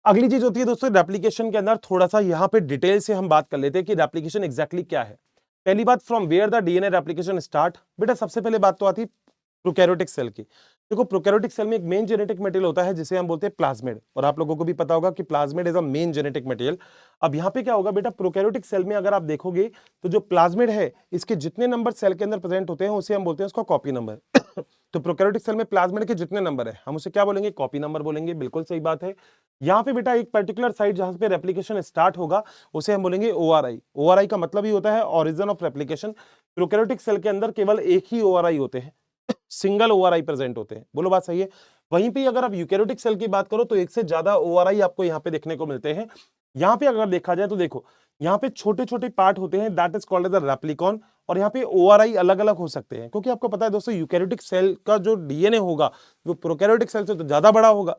अगली चीज होती है दोस्तों रेप्लिकेशन के अंदर, थोड़ा सा यहां पे डिटेल से हम बात कर लेते हैं कि रेप्लिकेशन एग्जैक्टली क्या है। पहली बात, from where the DNA replication start. बेटा सबसे पहले बात तो आती है प्रोकैरियोटिक सेल की। देखो प्रोकैरियोटिक सेल में एक मेन जेनेटिक मटेरियल होता है जिसे हम बोलते हैं प्लाज्मिड, और आप लोगों को भी पता होगा कि plasmid is a main genetic material. अब यहाँ पे क्या होगा बेटा, प्रोकैरियोटिक सेल में अगर आप देखोगे तो जो प्लाज्मिड है इसके जितने नंबर सेल के अंदर प्रेजेंट होते हैं उसे हम बोलते हैं उसका कॉपी नंबर। तो प्रोकैरियोटिक सेल में प्लाज्मिड के जितने नंबर है हम उसे क्या बोलेंगे, कॉपी नंबर बोलेंगे। बिल्कुल सही बात है। यहाँ पे बेटा एक पर्टिकुलर साइट जहां पे रेप्लिकेशन स्टार्ट होगा उसे हम बोलेंगे ओआरआई। ओआरआई का मतलब ही होता है origin of replication. Prokaryotic cell के अंदर केवल एक ही ओआरआई होते हैं, सिंगल ओआरआई प्रेजेंट होते हैं। बोलो बात सही है। वहीं पे अगर आप यूकैरियोटिक सेल की बात करो तो एक से ज्यादा ओआरआई आपको यहाँ पे देखने को मिलते हैं। यहाँ पे अगर देखा जाए तो देखो यहाँ पे छोटे छोटे पार्ट होते हैं, that is called as a replicon. और यहाँ पे ओआरआई अलग अलग हो सकते हैं, क्योंकि आपको पता है दोस्तों यूकैरियोटिक सेल का जो डीएनए होगा वो प्रोकैरियोटिक सेल से तो ज्यादा बड़ा होगा।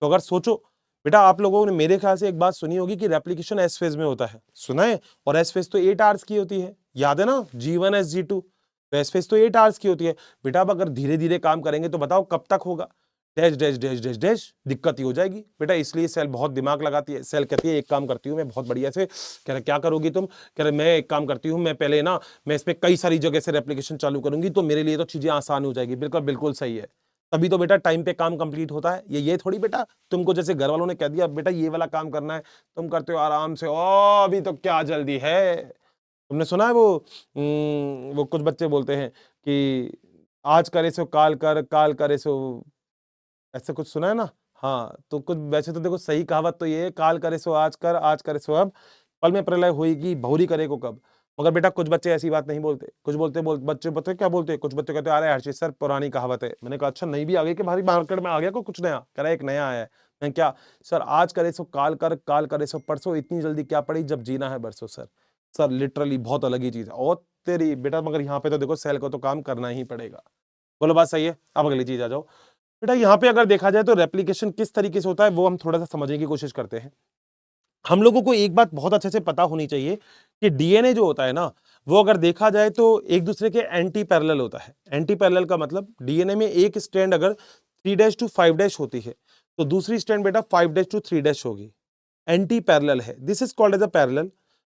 तो अगर सोचो बेटा, आप लोगों ने मेरे ख्याल से एक बात सुनी होगी कि रेप्लिकेशन एस फेज में होता है, सुना है। और एस फेज तो 8 आवर्स की होती है, याद है ना, G1 G2। तो एस फेज तो 8 आवर्स की होती है। बेटा अब अगर धीरे धीरे काम करेंगे तो बताओ कब तक होगा, dash dash dash dash dash, दिक्कत ही हो जाएगी बेटा। इसलिए सेल बहुत दिमाग लगाती है। सेल कहती है एक काम करती हूँ मैं बहुत बढ़िया से। कह रहे क्या करोगी तुम, कह रहे मैं एक काम करती हूँ, मैं पहले ना मैं इस पे कई सारी जगह से रेप्लिकेशन चालू करूंगी तो मेरे लिए तो चीजें आसान हो जाएगी। बिल्कुल बिल्कुल सही है, तभी तो बेटा टाइम पे काम कंप्लीट होता है। ये थोड़ी बेटा तुमको जैसे घर वालों ने कह दिया बेटा ये वाला काम करना है, तुम करते हो आराम से, ओ अभी तो क्या जल्दी है। तुमने सुना है वो कुछ बच्चे बोलते हैं कि आज करे सो काल कर, काल करे सो, ऐसा कुछ सुना है ना। हाँ तो कुछ वैसे तो देखो सही कहावत तो ये है, काल करे सो आज कर, आज करे सो अब, पल में प्रलय होएगी बहुरी करे को कब। मगर बेटा कुछ बच्चे ऐसी बात नहीं बोलते, कुछ बच्चे पता है क्या बोलते हैं, कुछ बच्चे कहते हैं अरे हर्षित सर पुरानी कहावत है। मैंने कहा अच्छा नहीं भी आ गई कि भारी मार्केट में आ गया को कुछ नया, कह रहा है एक नया आया है। मैं क्या सर, आज करे सो काल कर, काल करे सो परसों, इतनी जल्दी क्या पड़ी जब जीना है बरसों। सर सर लिटरली बहुत अलग ही चीज है। और तेरी बेटा मगर यहाँ पे तो देखो सेल को तो काम करना ही पड़ेगा। बोलो बात सही है। अब अगली चीज आ जाओ बेटा, यहाँ पे अगर देखा जाए तो रेप्लिकेशन किस तरीके से होता है वो हम थोड़ा सा समझने की कोशिश करते हैं। हम लोगों को एक बात बहुत अच्छे से पता होनी चाहिए कि डीएनए जो होता है ना, वो अगर देखा जाए तो एक दूसरे के एंटी पैरेलल होता है। एंटी पैरेलल का मतलब डीएनए में एक स्ट्रैंड अगर 3' to 5' होती है तो दूसरी स्ट्रैंड बेटा 5' to 3' होगी। एंटी पैरेलल है, this is called as a parallel,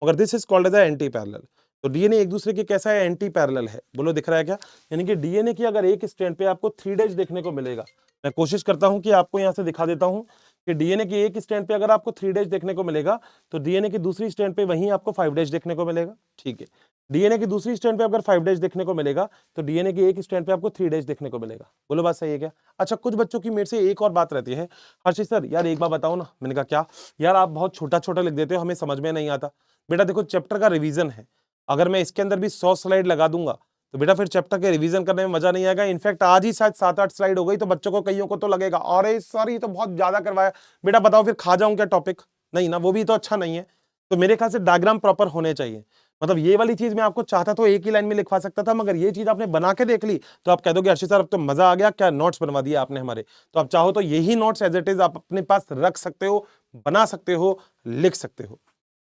मगर this is called as a anti parallel. तो डीएनए एक दूसरे के कैसा है, एंटी पैरेलल है। बोलो दिख रहा है क्या। यानी कि डीएनए की अगर एक स्ट्रैंड पे आपको 3' देखने को मिलेगा, मैं कोशिश करता हूं कि आपको यहां से दिखा देता हूं कि डीएनए की एक स्ट्रैंड पे अगर आपको 3' देखने को मिलेगा तो डीएनए की दूसरी स्ट्रैंड पे वहीं आपको 5' देखने को मिलेगा। ठीक है, डीएनए की दूसरी स्ट्रैंड पे अगर 5' देखने को मिलेगा तो डीएनए की एक स्ट्रैंड पे आपको 3' देखने को मिलेगा। बोलो बात सही है क्या। अच्छा कुछ बच्चों की मेरे से एक और बात रहती है, हर्षित सर यार एक बार बताओ ना। मैंने कहा क्या यार, आप बहुत छोटा छोटा लिख देते हो, हमें समझ में नहीं आता। बेटा देखो चैप्टर का रिवीजन है, अगर मैं इसके अंदर भी 100 स्लाइड लगा दूंगा तो बेटा फिर चैप्टर के रिवीजन करने में मजा नहीं आएगा। इनफैक्ट आज ही शायद 7-8 स्लाइड हो गई तो बच्चों को कईयों को तो लगेगा अरे सर ये तो बहुत ज्यादा करवाया। बेटा बताओ फिर खा जाऊं क्या टॉपिक? नहीं ना, वो भी तो अच्छा नहीं है। तो मेरे ख्याल से डायग्राम प्रॉपर होने चाहिए। मतलब ये वाली चीज मैं आपको चाहता तो एक ही लाइन में लिखवा सकता था, मगर ये चीज आपने बना के देख ली तो आप कह दोगे अर्शी सर अब तो मजा आ गया, क्या नोट्स बनवा दिया आपने हमारे। तो आप चाहो तो यही नोट्स एज इट इज आप अपने पास रख सकते हो, बना सकते हो, लिख सकते हो।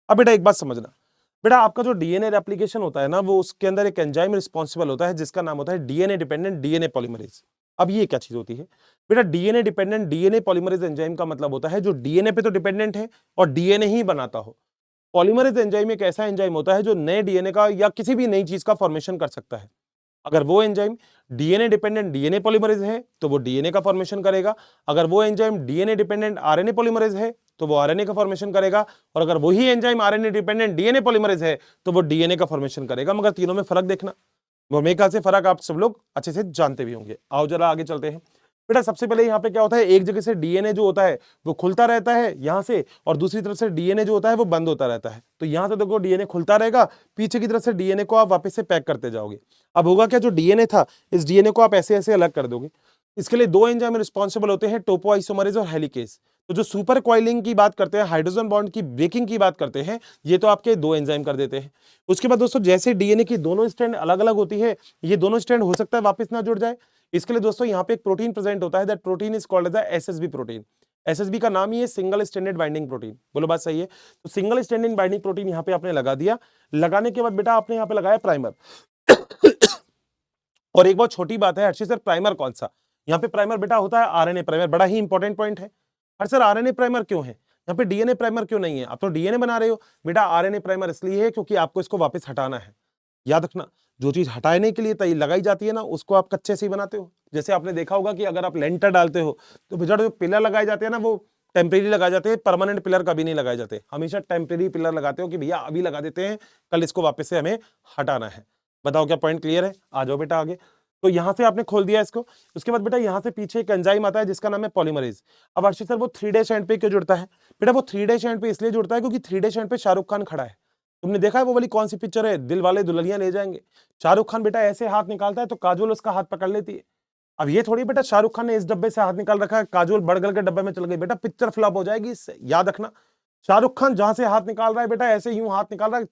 अब बेटा एक बात समझना, बेटा आपका जो डीएनए रेप्लिकेशन होता है ना, वो उसके अंदर एक एंजाइम रिस्पॉन्सिबल होता है जिसका नाम होता है डीएनए डिपेंडेंट डीएनए पॉलीमरेज। अब ये क्या चीज होती है बेटा? DNA dependent DNA polymerase enzyme का मतलब होता है जो डीएनए पे तो डिपेंडेंट है और डीएनए ही बनाता हो। पॉलीमरेज एंजाइम एक ऐसा एंजाइम होता है जो नए डीएनए का या किसी भी नई चीज का फॉर्मेशन कर सकता है। अगर वो enzyme DNA dependent DNA polymerase है तो वो डीएनए का फॉर्मेशन करेगा। अगर वो enzyme DNA dependent RNA polymerase है तो वो आरएनए का फॉर्मेशन करेगा। और अगर वही enzyme RNA dependent DNA polymerase है तो वो डीएनए का फॉर्मेशन करेगा। मगर तीनों में फर्क देखना, वो मेरे ख्याल से फर्क आप सब लोग अच्छे से जानते भी होंगे। आओ जरा आगे चलते हैं। बेटा सबसे पहले यहाँ पे क्या होता है, एक जगह से डीएनए जो होता है वो खुलता रहता है यहाँ से, और दूसरी तरफ से डीएनए जो होता है वो बंद होता रहता है। तो यहाँ से देखो डीएनए खुलता रहेगा, पीछे की तरफ से डीएनए को आप वापस से पैक करते जाओगे। अब होगा क्या, जो डीएनए था इस डीएनए को आप ऐसे ऐसे अलग कर दोगे। इसके लिए दो एंजाइम रिस्पॉन्सिबल होते हैं, टोपोआइसोमरेज और हेलिकेज। तो जो सुपर कॉइलिंग की बात करते हैं, हाइड्रोजन बॉन्ड की ब्रेकिंग की बात करते हैं, ये तो आपके दो एंजाइम कर देते हैं। उसके बाद दोस्तों जैसे डीएनए की दोनों स्ट्रैंड अलग अलग होती है, ये दोनों स्ट्रैंड हो सकता है वापस ना जुड़ जाए। इसके लिए दोस्तों यहाँ पे एक प्रोटीन प्रेजेंट होता है, that protein is called as the SSB protein. SSB का नाम ही है सिंगल स्ट्रैंडेड बाइंडिंग प्रोटीन। बोलो बात सही है? तो सिंगल स्ट्रैंडेड बाइंडिंग प्रोटीन यहाँ पे आपने लगा दिया। लगाने के बाद बेटा आपने यहाँ पे लगाया प्राइमर। और एक बहुत छोटी बात है, हर्षित सर प्राइमर कौन सा? यहाँ पे प्राइमर बेटा होता है आरएनए प्राइमर। बड़ा ही इंपॉर्टेंट पॉइंट है। हर्षित सर आरएनए प्राइमर क्यों है, यहाँ पे डीएनए प्राइमर क्यों नहीं है? आप तो डीएनए बना रहे हो। बेटा आरएनए प्राइमर इसलिए है क्योंकि आपको इसको वापस हटाना है। याद रखना, जो चीज हटाने के लिए तय लगाई जाती है ना, उसको आप कच्चे से ही बनाते हो। जैसे आपने देखा होगा कि अगर आप लेंटर डालते हो तो बेटा जो पिलर लगाए जाते हैं ना, वो टेम्परेरी लगाए जाते हैं, परमानेंट पिलर कभी नहीं लगाए जाते। हमेशा टेम्परेरी पिलर लगाते हो कि भैया अभी लगा देते हैं, कल इसको वापस से हमें हटाना है। बताओ क्या पॉइंट क्लियर है? आ जाओ बेटा आगे। तो यहां से आपने खोल दिया इसको। उसके बाद बेटा यहां से पीछे एक एंजाइम आता है जिसका नाम है पॉलीमरेज। अब अर्षित सर वो 3' एंड पे क्यों जुड़ता है? बेटा वो 3' एंड पे इसलिए जुड़ता है क्योंकि 3' एंड पे शाहरुख खान खड़ा है। तुमने देखा है वो वाली कौन सी पिक्चर है, दिल वाले दुल्हनिया ले जाएंगे? शाहरुख खान बेटा ऐसे हाथ निकालता है तो काजोल उसका हाथ पकड़ लेती है। अब ये थोड़ी बेटा शाहरुख खान ने इस डब्बे से हाथ निकाल रखा है, काजोल बड़गल के डब्बे में चल गई, बेटा पिक्चर फ्लॉप हो जाएगी इससे, याद रखना। शाहरुख खान जहां से हाथ निकाल रहा है बेटा ऐसे यूं हाथ निकाल रहा है।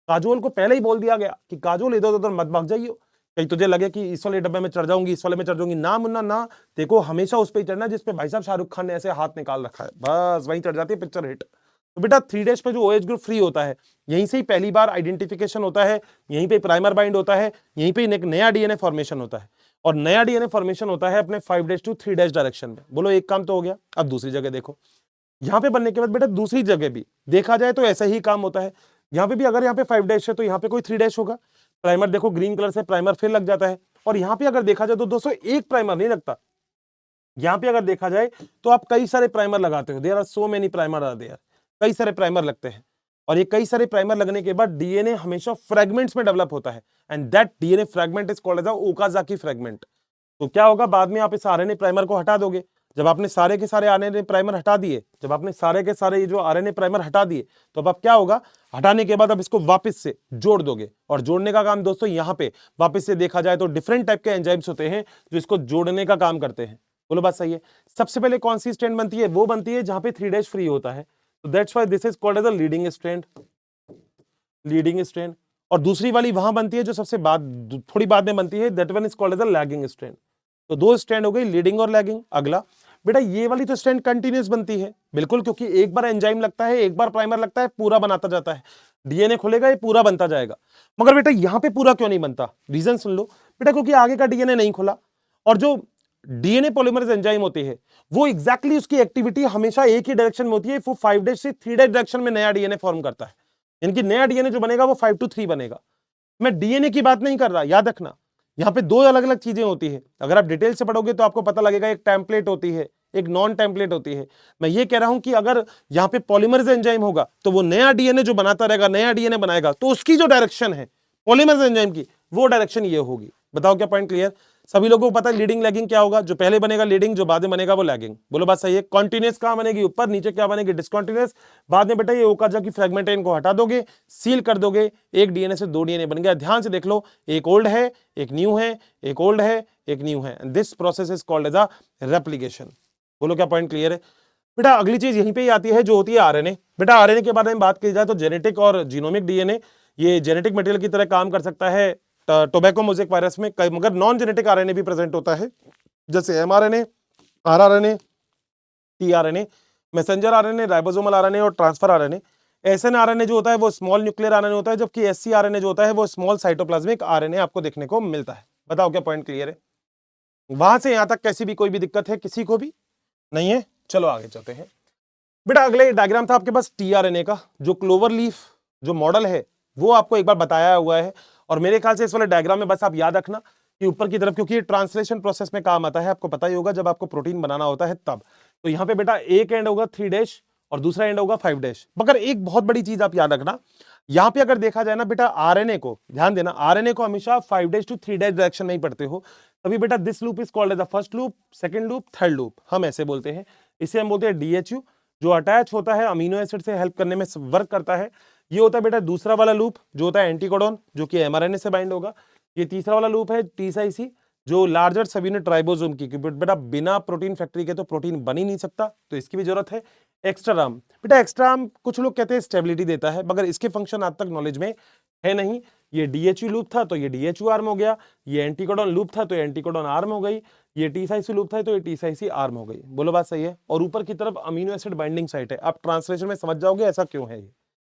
काजोल को पहले ही बोल दिया गया कि काजोल इधर उधर मत भाग जाइयो, कहीं तुझे लगे कि इस वाले डब्बे में चढ़ जाऊंगी, इस वाले में चढ़ जाऊंगी। ना मुन्ना ना, देखो हमेशा उस पर ही चढ़ना जिसपे भाई साहब शाहरुख खान ने ऐसे हाथ निकाल रखा है, बस वहीं चढ़ जाती है पिक्चर हिट। तो बेटा 3' पे जो OH ग्रुप फ्री होता है, यहीं से ही पहली बार आइडेंटिफिकेशन होता है, यहीं पे प्राइमर बाइंड होता है, यहीं पे एक नया डीएनए फॉर्मेशन होता है। और नया डीएनए फॉर्मेशन होता है अपने 5' to 3' डायरेक्शन में। बोलो एक काम तो हो गया। अब दूसरी जगह देखो, यहाँ पे बनने के बाद बेटा दूसरी जगह भी देखा जाए तो ऐसा ही काम होता है। यहाँ पे भी अगर यहाँ पे 5' है तो यहाँ पे कोई 3' होगा। प्राइमर देखो ग्रीन कलर से प्राइमर फिर लग जाता है। और यहाँ पे अगर देखा जाए तो दोस्तों एक प्राइमर नहीं लगता। यहाँ पे अगर देखा जाए तो आप कई सारे प्राइमर लगाते हो, there are so many primer are there, कई सारे प्राइमर लगते हैं। और ये कई सारे प्राइमर लगने के बाद डीएनए हमेशा फ्रेगमेंट्स में डेवलप होता है, and that DNA fragment is called as Okazaki fragment. तो क्या होगा, बाद में आप इस आरएनए प्राइमर को हटा दोगे। जब आपने सारे के सारे आरएनए प्राइमर हटा दिए, जब आपने सारे के सारे ये जो आरएनए प्राइमर हटा दिए, तो अब क्या होगा, हटाने के बाद अब इसको वापस से जोड़ दोगे। और जोड़ने का काम दोस्तों यहाँ पे वापस से देखा जाए तो डिफरेंट टाइप के एंजाइम्स होते हैं जो इसको जोड़ने का काम करते हैं। बोलो बात सही है? सबसे पहले कौन सी स्ट्रैंड बनती है? वो बनती है जहां पे 3' फ्री होता है, तो that's why this is called as a leading strand, leading strand. और दूसरी वाली वहां बनती है जो सबसे बाद, थोड़ी बाद में बनती है, that one is called as a lagging strand. तो दो स्ट्रैंड हो गई, लीडिंग और लैगिंग। अगला बेटा ये वाली तो स्ट्रैंड कंटिन्यूअस बनती है, बिल्कुल, क्योंकि एक बार एंजाइम लगता है, एक बार प्राइमर लगता है, पूरा बनाता जाता है। डीएनए खुलेगा, ये पूरा बनता जाएगा। मगर बेटा यहां पे पूरा क्यों नहीं बनता? रीजन सुन लो बेटा, क्योंकि आगे का डीएनए नहीं खुला। और जो डीएनए पॉलीमरेज एंजाइम होती है वो एग्जैक्टली उसकी एक्टिविटी हमेशा एक ही डायरेक्शन में होती है। वो 5' से 3' डायरेक्शन में नया डीएनए फॉर्म करता है, यानी कि नया डीएनए जो बनेगा वो 5 to 3 बनेगा। मैं डीएनए की बात नहीं कर रहा, याद रखना। यहाँ पे दो अलग अलग चीजें होती है, अगर आप डिटेल से पढ़ोगे तो आपको पता लगेगा। एक टेम्पलेट होती है, एक नॉन टेम्पलेट होती है। मैं ये कह रहा हूं कि अगर यहाँ पे पॉलीमरेज एंजाइम होगा तो वो नया डीएनए जो बनाता रहेगा, नया डीएनए बनाएगा, तो उसकी जो डायरेक्शन है पॉलीमरेज एंजाइम की, वो डायरेक्शन ये होगी। बताओ क्या पॉइंट क्लियर? सभी लोगों को पता है लीडिंग लैगिंग क्या होगा, जो पहले बनेगा लीडिंग, जो बाद में बनेगा वो लैगिंग। बोलो बात सही है। कॉन्टिन्यूस कहां बनेगी, ऊपर, नीचे क्या बनेगी, डिसकॉन्टिन्यूस। बाद में बेटा ये ओकाजा की फ्रेगमेंट है, इनको हटा दोगे, सील कर दोगे, एक डीएनए से 2 डीएनए बन गया। ध्यान से देख लो, एक ओल्ड है, एक न्यू है, एक ओल्ड है, एक न्यू है। This process is called as a replication. बोलो क्या पॉइंट क्लियर है बेटा। अगली चीज यहीं पे ही आती है जो होती है आरएनए। बेटा आरएनए के बारे में बात की जाए तो जेनेटिक और जीनोमिक डीएनए, ये जेनेटिक मटेरियल की तरह काम कर सकता है टोबैको मोज़ेक वायरस में, मगर नॉन जेनेटिक आरएनए भी प्रेजेंट होता है, जैसे mRNA, rRNA, tRNA, messenger RNA, ribosomal RNA और ट्रांसफर आरएनए। एसएनआरएनए जो होता है वो स्मॉल न्यूक्लियर आरएनए होता है, जबकि एससीआरएनए जो होता है वो स्मॉल साइटोप्लाज्मिक आरएनए आपको देखने को मिलता है। बताओ क्या पॉइंट क्लियर है। वहां से यहां तक कैसी भी कोई भी दिक्कत है किसी को भी नहीं है। चलो आगे चलते हैं बेटा। अगले डायग्राम था आपके पास टीआरएनए का, जो क्लोवर लीफ जो मॉडल है वो आपको एक बार बताया हुआ है, और मेरे ख्याल से इस वाले डायग्राम में बस आप याद रखना कि ऊपर की तरफ, क्योंकि ट्रांसलेशन प्रोसेस में काम आता है, आपको पता ही होगा जब आपको प्रोटीन बनाना होता है तब। तो यहाँ पे बेटा एक एंड होगा 3 डैश और दूसरा एंड होगा 5 डैश। मगर एक बहुत बड़ी चीज आप याद रखना, यहाँ पे अगर देखा जाए ना बेटा, आरएनए को ध्यान देना, आरएनए को हमेशा 5 डैश टू 3 डैश डायरेक्शन नहीं पढ़ते हो, तभी बेटा this loop is called as the first loop, second loop, third loop, हम ऐसे बोलते हैं। इसे हम बोलते हैं डीएचयू, जो अटैच होता है अमीनो एसिड से हेल्प करने में वर्क करता है। ये होता है बेटा दूसरा वाला लूप जो होता है एंटीकोडॉन, जो कि एमआरएनए से बाइंड होगा। ये तीसरा वाला लूप है टीसाईसी, जो लार्जर सब यूनिट राइबोसोम की, क्योंकि बेटा बिना प्रोटीन फैक्ट्री के तो प्रोटीन बन ही नहीं सकता, तो इसकी भी जरूरत है। एक्स्ट्रा आर्म, बेटा एक्स्ट्रा आर्म कुछ लोग कहते हैं स्टेबिलिटी देता है, मगर इसके फंक्शन आज तक नॉलेज में है नहीं। ये डीएचयू लूप था तो ये डीएचयू आर्म हो गया, ये एंटीकोडॉन लूप था तो एंटीकोडॉन आर्म हो गई, ये टीसाईसी लूप था तो ये टीसाईसी आर्म हो गई। बोलो बात सही है। और ऊपर की तरफ अमीनो एसिड बाइंडिंग साइट है, आप ट्रांसलेशन में समझ जाओगे ऐसा क्यों है। ये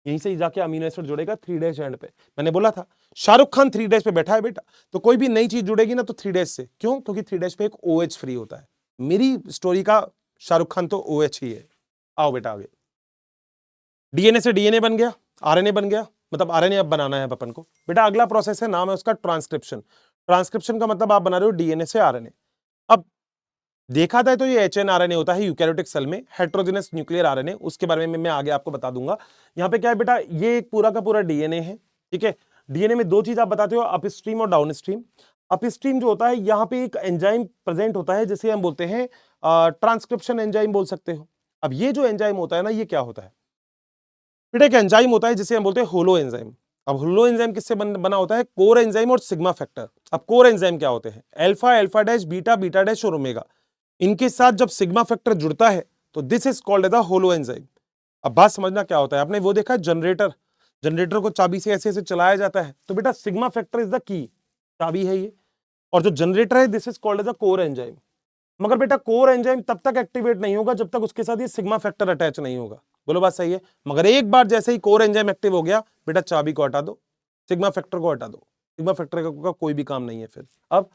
यहीं से जाके अमीनो एसिड जुड़ेगा 3 डैश एंड पे। मैंने बोला था शाहरुख खान 3 डैश पे बैठा है बेटा, तो कोई भी नई चीज जुड़ेगी ना तो 3 डैश से। क्यों? क्योंकि 3 डैश पे एक OH फ्री होता है। मेरी स्टोरी का शाहरुख खान तो OH ही है। आओ बेटा आगे। डीएनए से डीएनए बन गया, आरएनए बन गया, मतलब आरएनए अब बनाना है अपन को। बेटा अगला प्रोसेस है, नाम है उसका ट्रांसक्रिप्शन। ट्रांसक्रिप्शन का मतलब आप बना रहे हो डीएनए से आरएनए। अब देखा जाए तो ये एचएनआरएनए होता है यूकैरियोटिक सेल में, हेटेरोजेनस न्यूक्लियर आरएनए, उसके बारे में मैं आगे आपको बता दूंगा। यहाँ पे क्या है बेटा, ये एक पूरा का पूरा डीएनए है, ठीक है। डीएनए में 2 चीज आप बताते हो, अपस्ट्रीम और डाउनस्ट्रीम। अपस्ट्रीम जो होता है यहाँ पे एक एंजाइम प्रेजेंट होता है, जिसे हम बोलते हैं ट्रांसक्रिप्शन एंजाइम बोल सकते हो। अब ये जो एंजाइम होता है ना, ये क्या होता है बेटा, एक एंजाइम होता है जिसे हम बोलते हैं होलो एंजाइम। अब होलो एंजाइम किससे बना होता है, कोर एंजाइम और सिग्मा फैक्टर। अब कोर एंजाइम क्या होते हैं, alpha, alpha dash, beta, beta dash और ओमेगा। इनके साथ जब सिग्मा फैक्टर जुड़ता है तो this is called as a holo enzyme. अब बात समझना क्या होता है, आपने वो देखा जनरेटर, जनरेटर को चाबी से ऐसे ऐसे चलाया जाता है, तो बेटा sigma factor is the key, चाबी है ये। और जो जनरेटर है this is called as a core enzyme. मगर बेटा कोर एंजाइम तब तक एक्टिवेट नहीं होगा जब तक उसके साथ ये सिग्मा फैक्टर अटैच नहीं होगा। बोलो बात सही है। मगर एक बार जैसे ही कोर एंजाइम एक्टिव हो गया, बेटा चाबी को हटा दो, सिग्मा फैक्टर को हटा दो, सिग्मा फैक्टर का कोई भी काम नहीं है फिर। अब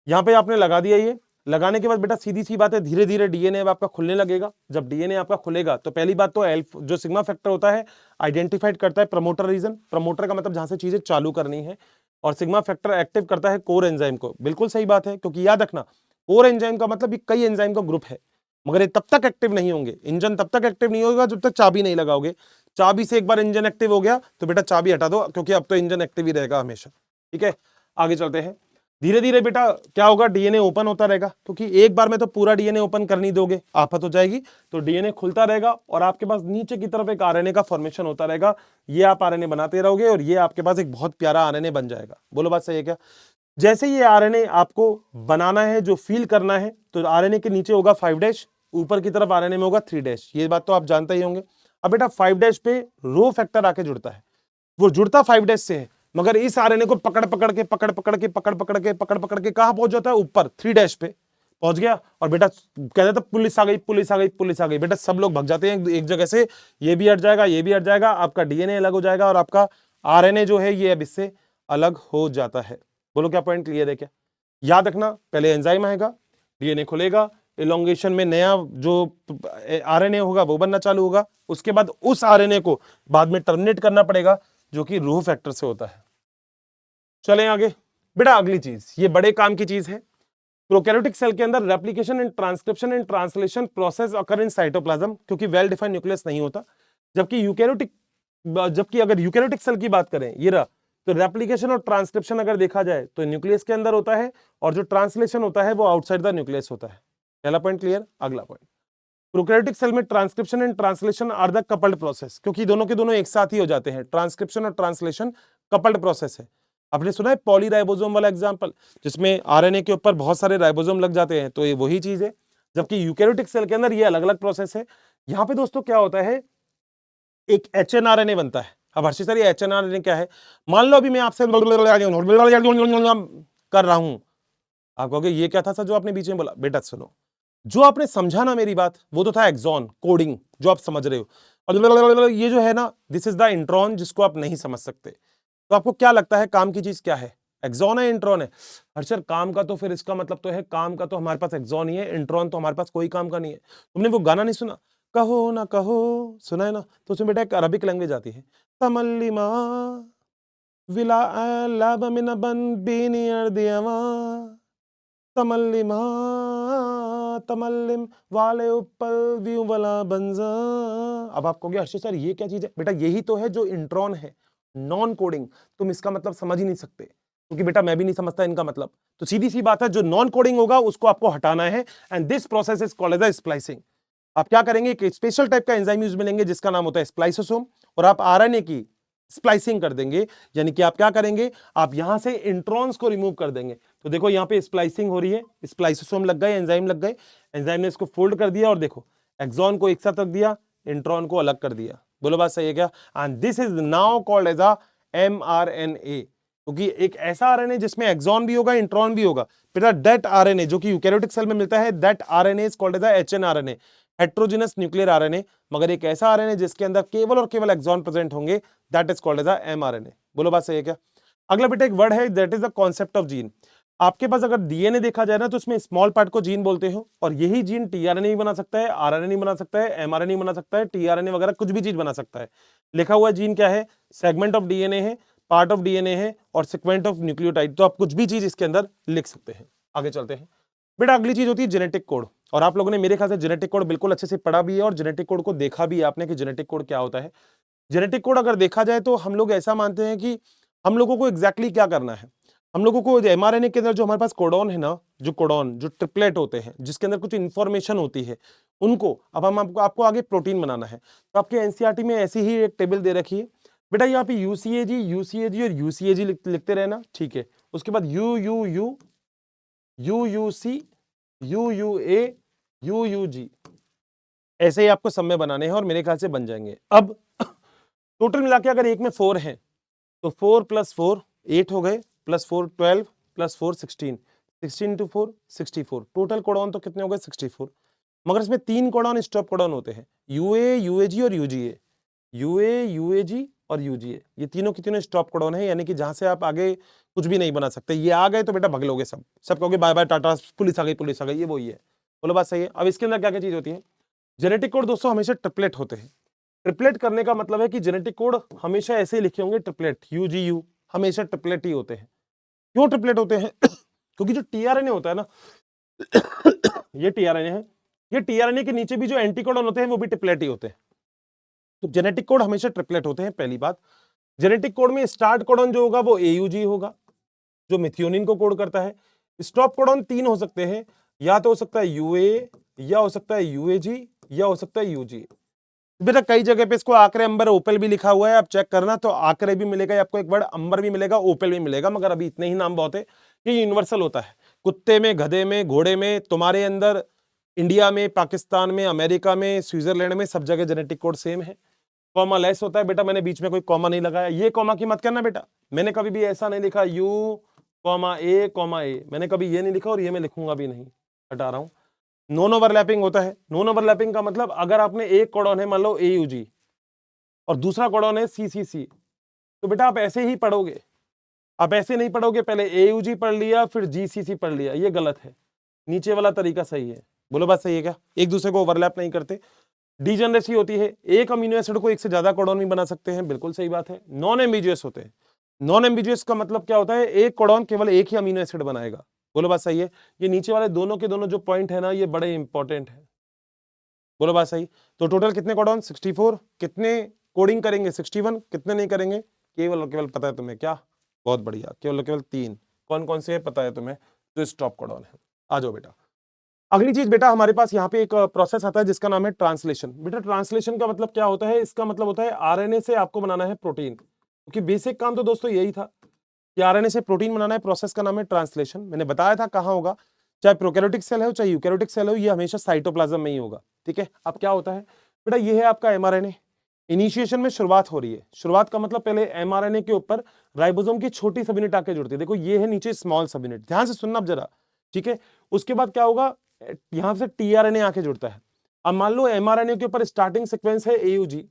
यहाँ पे आपने लगा दिया, ये लगाने के बाद बेटा सीधी सी बात है, धीरे धीरे डीएनए आपका खुलने लगेगा। जब डीएनए आपका खुलेगा तो पहली बात तो जो सिग्मा फैक्टर होता है आइडेंटिफाइड करता है प्रमोटर रीजन, प्रमोटर का मतलब जहां से चीजें चालू करनी है, और सिग्मा फैक्टर एक्टिव करता है कोर एंजाइम को। बिल्कुल सही बात है, क्योंकि याद रखना कोर एंजाइम का मतलब कई एंजाइम का ग्रुप है, मगर ये तब तक एक्टिव नहीं होंगे, इंजन तब तक एक्टिव नहीं होगा जब तक चाबी नहीं लगाओगे। चाबी से एक बार इंजन एक्टिव हो गया तो बेटा चाबी हटा दो, क्योंकि अब तो इंजन एक्टिव ही रहेगा हमेशा, ठीक है। आगे चलते हैं। धीरे धीरे बेटा क्या होगा, डीएनए ओपन होता रहेगा, क्योंकि एक बार में तो पूरा डीएनए ओपन कर नहीं दोगे, आफत हो जाएगी। तो डीएनए खुलता रहेगा और आपके पास नीचे की तरफ एक आरएनए का फॉर्मेशन होता रहेगा। ये आप आरएनए बनाते रहोगे और ये आपके पास एक बहुत प्यारा आरएनए बन जाएगा। बोलो बात सही है क्या। जैसे ये आरएनए आपको बनाना है, जो फील करना है, तो आरएनए के नीचे होगा 5 डैश, ऊपर की तरफ आरएनए में होगा 3 डैश। ये बात तो आप जानते ही होंगे। अब बेटा 5 डैश पे रो फैक्टर आके जुड़ता है, वो जुड़ता 5 डैश से है, मगर इस आरएनए को पकड़ पकड़ के कहां पहुंच जाता है, ऊपर 3 डैश पे पहुंच गया। और बेटा कहते थे पुलिस आ गई, पुलिस आ गई, पुलिस आ गई। बेटा सब लोग भाग जाते हैं एक जगह से, ये भी हट जाएगा, ये भी हट जाएगा, आपका डीएनए अलग हो जाएगा और आपका आरएनए जो है ये अब इससे अलग हो जाता है। बोलो क्या पॉइंट क्लियर है क्या। याद रखना पहले एंजाइम आएगा, डीएनए खुलेगा, इलोंगेशन में नया जो आरएनए होगा वो बनना चालू होगा, उसके बाद उस आरएनए को बाद में टर्मिनेट करना पड़ेगा, जो कि रूह फैक्टर से होता है। चलें आगे बेटा, अगली चीज, ये बड़े काम की चीज है। प्रोकैरियोटिक सेल के अंदर replication and transcription and translation process occur in cytoplasm, क्योंकि वेल डिफाइंड न्यूक्लियस नहीं होता। जबकि अगर यूकैरियोटिक सेल की बात करें, ये रहा, तो रेप्लिकेशन और ट्रांसक्रिप्शन अगर देखा जाए तो न्यूक्लियस के अंदर होता है और जो ट्रांसलेशन होता है वो आउटसाइड द न्यूक्लियस होता है। पहला पॉइंट क्लियर। अगला पॉइंट, प्रोकैरियोटिक सेल में transcription and translation are the coupled process, क्योंकि दोनों के दोनों एक साथ ही हो जाते हैं। ट्रांसक्रिप्शन और ट्रांसलेशन कपल्ड प्रोसेस है। आपने सुना है पॉलीराइबोसोम वाला एग्जांपल, जिसमें आरएनए के ऊपर बहुत सारे राइबोसोम लग जाते हैं, तो ये वही चीज है। जबकि यूकैरियोटिक सेल के अंदर ये अलग अलग प्रोसेस है। यहां पे दोस्तों क्या होता है, एक एचएनआरएनए बनता है। अब हर्षित सर ये एचएनआरएनए क्या है? मान लो अभी मैं आपसे कर रहा हूं, आप कहोगे ये क्या था सर जो आपने बीच में बोला? बेटा सुनो, जो आपने समझा ना मेरी बात, वो तो था एक्सॉन कोडिंग जो आप समझ रहे हो, और ये जो है ना, दिस इज द इंट्रॉन जिसको आप नहीं समझ सकते। तो आपको क्या लगता है काम की चीज क्या है? एक्सॉन है, इंट्रॉन है? हर्षर काम का तो फिर इसका मतलब तो है, काम का तो हमारे पास एक्सॉन ही है, इंट्रॉन तो हमारे पास कोई काम का नहीं है। तुमने वो गाना नहीं सुना, कहो ना कहो, सुना है ना? तो उसमें बेटा एक अरबिक लैंग्वेज आती है, तमल्लिमा विला लाब मिन बन बीनियर दियावा तमल्लिमा तमल्लिम वाले ऊपर व्यू वाला बंजा। अब आप कहोगे हर्षित सर ये क्या चीज है? बेटा यही तो है जो इंट्रॉन है, नॉन कोडिंग। तुम इसका मतलब समझ ही नहीं सकते, क्योंकि बेटा मैं भी नहीं समझता इनका मतलब। तो सीधी सी बात है, जो नॉन कोडिंग होगा उसको आपको हटाना है, and this process is called as splicing. आप क्या करेंगे, एक स्पेशल टाइप का एंजाइम यूज में लेंगे जिसका नाम होता है स्प्लाइसोसोम, और आप आरएनए की स्प्लाइसिंग कर देंगे। यानी कि आप क्या करेंगे, आप यहां से इंट्रॉन्स को रिमूव कर देंगे। तो देखो यहां पे स्प्लाइसिंग हो रही है, स्प्लाइसोसोम लग गए, एंजाइम लग गए, एंजाइम ने इसको फोल्ड कर दिया, और देखो एक्सॉन को एक साथ रख दिया, इंट्रॉन को अलग कर दिया। बोलो बात सही है क्या? And this is now called as a mRNA, क्योंकि एक ऐसा आरएनए जिसमें एक्सॉन भी होगा, इंट्रॉन भी होगा। बेटा दैट आरएनए जो कि यूकैरियोटिक सेल में मिलता है, that RNA is called as a hnRNA, heterogeneous nuclear RNA. मगर एक ऐसा आरएनए जिसके अंदर केवल और केवल एक्सॉन प्रेजेंट होंगे, that is called as a mRNA। बोलो बात सही है क्या? अगला बेटा एक वर्ड है, that is the concept of gene. आपके पास अगर डीएनए देखा जाए ना, तो उसमें स्मॉल पार्ट को जीन बोलते हो, और यही जीन टीआरएनए भी बना सकता है, आरएनए नहीं बना सकता है, एमआरएनए बना सकता है, टीआरएनए वगैरह कुछ भी चीज बना सकता है। लिखा हुआ जीन क्या है? सेगमेंट ऑफ डीएनए है, पार्ट ऑफ डीएनए है, और सीक्वेंट ऑफ न्यूक्लियोटाइड। तो आप कुछ भी चीज इसके अंदर लिख सकते हैं। आगे चलते हैं बेटा, अगली चीज होती है जेनेटिक कोड। और आप लोगों ने मेरे ख्याल से जेनेटिक कोड बिल्कुल अच्छे से पढ़ा भी है, और जेनेटिक कोड को देखा भी है आपने कि जेनेटिक कोड क्या होता है। जेनेटिक कोड अगर देखा जाए तो हम लोग ऐसा मानते हैं कि हम लोगों को एग्जैक्टली क्या करना है। हम लोगों को एमआरएनए के अंदर जो हमारे पास कोडॉन है ना, जो कोडॉन जो ट्रिपलेट होते हैं जिसके अंदर कुछ इंफॉर्मेशन होती है, उनको अब हम आपको आगे प्रोटीन बनाना है। तो आपके एनसीईआरटी में ऐसी ही एक टेबल दे रखी है बेटा, यहाँ पे यूसीएजी और यूसीएजी लिखते रहना, ठीक है। उसके बाद यूयूसी, यूयूए, यूयूजी, ऐसे ही आपको सब में बनाने हैं, और मेरे ख्याल से बन जाएंगे। अब टोटल मिला के अगर एक में 4 है तो 4 + 4 8 हो गए, +4 12, +4 16, 16 × 4 64। टोटल कोडॉन तो कितने हो गए? 64। मगर इसमें 3 कोडॉन स्टॉप कोडॉन होते हैं, यूए, यूएजी और यूजीए। यूए, यूएजी और यूजीए, ये तीनों की तीनों स्टॉप कोडॉन है, यानी कि जहां से आप आगे कुछ भी नहीं बना सकते। ये आ गए तो बेटा भग लोगे, सब सब कहोगे बाय बाय टाटा, पुलिस आ गई, पुलिस आ गई, ये वो ही है। बोलो बात सही है। अब इसके अंदर क्या क्या चीज होती है? जेनेटिक कोड दोस्तों हमेशा ट्रिपलेट होते हैं। ट्रिपलेट करने का मतलब है कि जेनेटिक कोड हमेशा ऐसे ही लिखे होंगे, ट्रिपलेट, यूजीयू, हमेशा ट्रिपलेट ही होते हैं। क्यों ट्रिपलेट होते हैं? क्योंकि जो टीआरएनए होता है ना, ये टीआरएनए है, ये टीआरएनए के नीचे भी जो एंटीकोडॉन होते हैं वो भी ट्रिपलेट ही होते हैं। तो जेनेटिक कोड हमेशा ट्रिपलेट होते हैं, पहली बात। जेनेटिक कोड में स्टार्ट कोडॉन जो होगा वो एयूजी होगा, जो मिथियोनिन को कोड करता है। स्टॉप कोडॉन 3 हो सकते हैं, या तो हो सकता है यूए, या हो सकता है यूएजी, या हो सकता है यूजी। बेटा कई जगह पे इसको आकरे अंबर ओपेल भी लिखा हुआ है, आप चेक करना, तो आकरे भी मिलेगा आपको, एक वर्ड अंबर भी मिलेगा, ओपेल भी मिलेगा, मगर अभी इतने ही नाम बहुत है। ये यूनिवर्सल होता है, कुत्ते में, गधे में, घोड़े में, तुम्हारे अंदर, इंडिया में, पाकिस्तान में, अमेरिका में, स्विट्जरलैंड में, सब जगह जेनेटिक कोड सेम है। कॉमा लेस होता है बेटा, मैंने बीच में कोई कॉमा नहीं लगाया, ये कॉमा की मत करना बेटा। मैंने कभी भी ऐसा नहीं लिखा यू ए, मैंने कभी ये नहीं लिखा, और ये मैं लिखूंगा भी नहीं, हटा रहा हूं। नॉन ओवरलैपिंग होता है। नॉन ओवरलैपिंग का मतलब अगर आपने एक कोडॉन है मान लो एयूजी, और दूसरा कोडॉन है सीसीसी, तो बेटा आप ऐसे ही पढ़ोगे, आप ऐसे नहीं पढ़ोगे, पहले एयूजी पढ़ लिया फिर जीसीसी पढ़ लिया, ये गलत है। नीचे वाला तरीका सही है। बोलो बात सही है क्या? एक दूसरे को ओवरलैप नहीं करते। डीजनरेसी होती है, एक अमीनो एसिड को एक से ज्यादा कोडॉन भी बना सकते हैं, बिल्कुल सही बात है। नॉन एम्बिजियस होते हैं। नॉन एम्बिजियस का मतलब क्या होता है? एक कोडॉन केवल एक ही अमीनो एसिड बनाएगा। बोलो बात सही है। ये नीचे वाले दोनों के दोनों जो पॉइंट है ना, ये बड़े इंपॉर्टेंट है। बोलो बात सही। तो टोटल कितने कोडॉन? 64। कितने कोडिंग करेंगे? 61। कितने नहीं करेंगे? केवल और केवल पता है तुम्हें क्या? बहुत बढ़िया, केवल केवल 3। कौन कौन से है पता है तुम्हें? जो स्टॉप कोडॉन है। आ जाओ बेटा। अगली चीज बेटा हमारे पास यहाँ पे एक प्रोसेस आता है जिसका नाम है ट्रांसलेशन। बेटा ट्रांसलेशन का मतलब क्या होता है? इसका मतलब होता है आरएनए से आपको बनाना है प्रोटीन, क्योंकि बेसिक काम तो दोस्तों यही था कि आरएनए से प्रोटीन बनाना है। प्रोसेस का नाम है ट्रांसलेशन। मैंने बताया था कहाँ होगा, चाहे प्रोकैरियोटिक सेल हो चाहे यूकैरियोटिक सेल हो, ये हमेशा साइटोप्लाज्म में ही होगा। ठीक है, अब क्या होता है बेटा, ये है आपका एमआरएनए। इनिशिएशन में शुरुआत हो रही है। शुरुआत का मतलब पहले एमआरएनए के ऊपर राइबोसोम की छोटी सब यूनिट आके जुड़ती है। देखो ये है नीचे स्मॉल सब यूनिट, ध्यान से सुनना अब जरा। ठीक है, उसके बाद क्या होगा, यहां से टीआरएनए आके जुड़ता है। अब मान लो एमआरएनए के ऊपर स्टार्टिंग सीक्वेंस है एयूजी,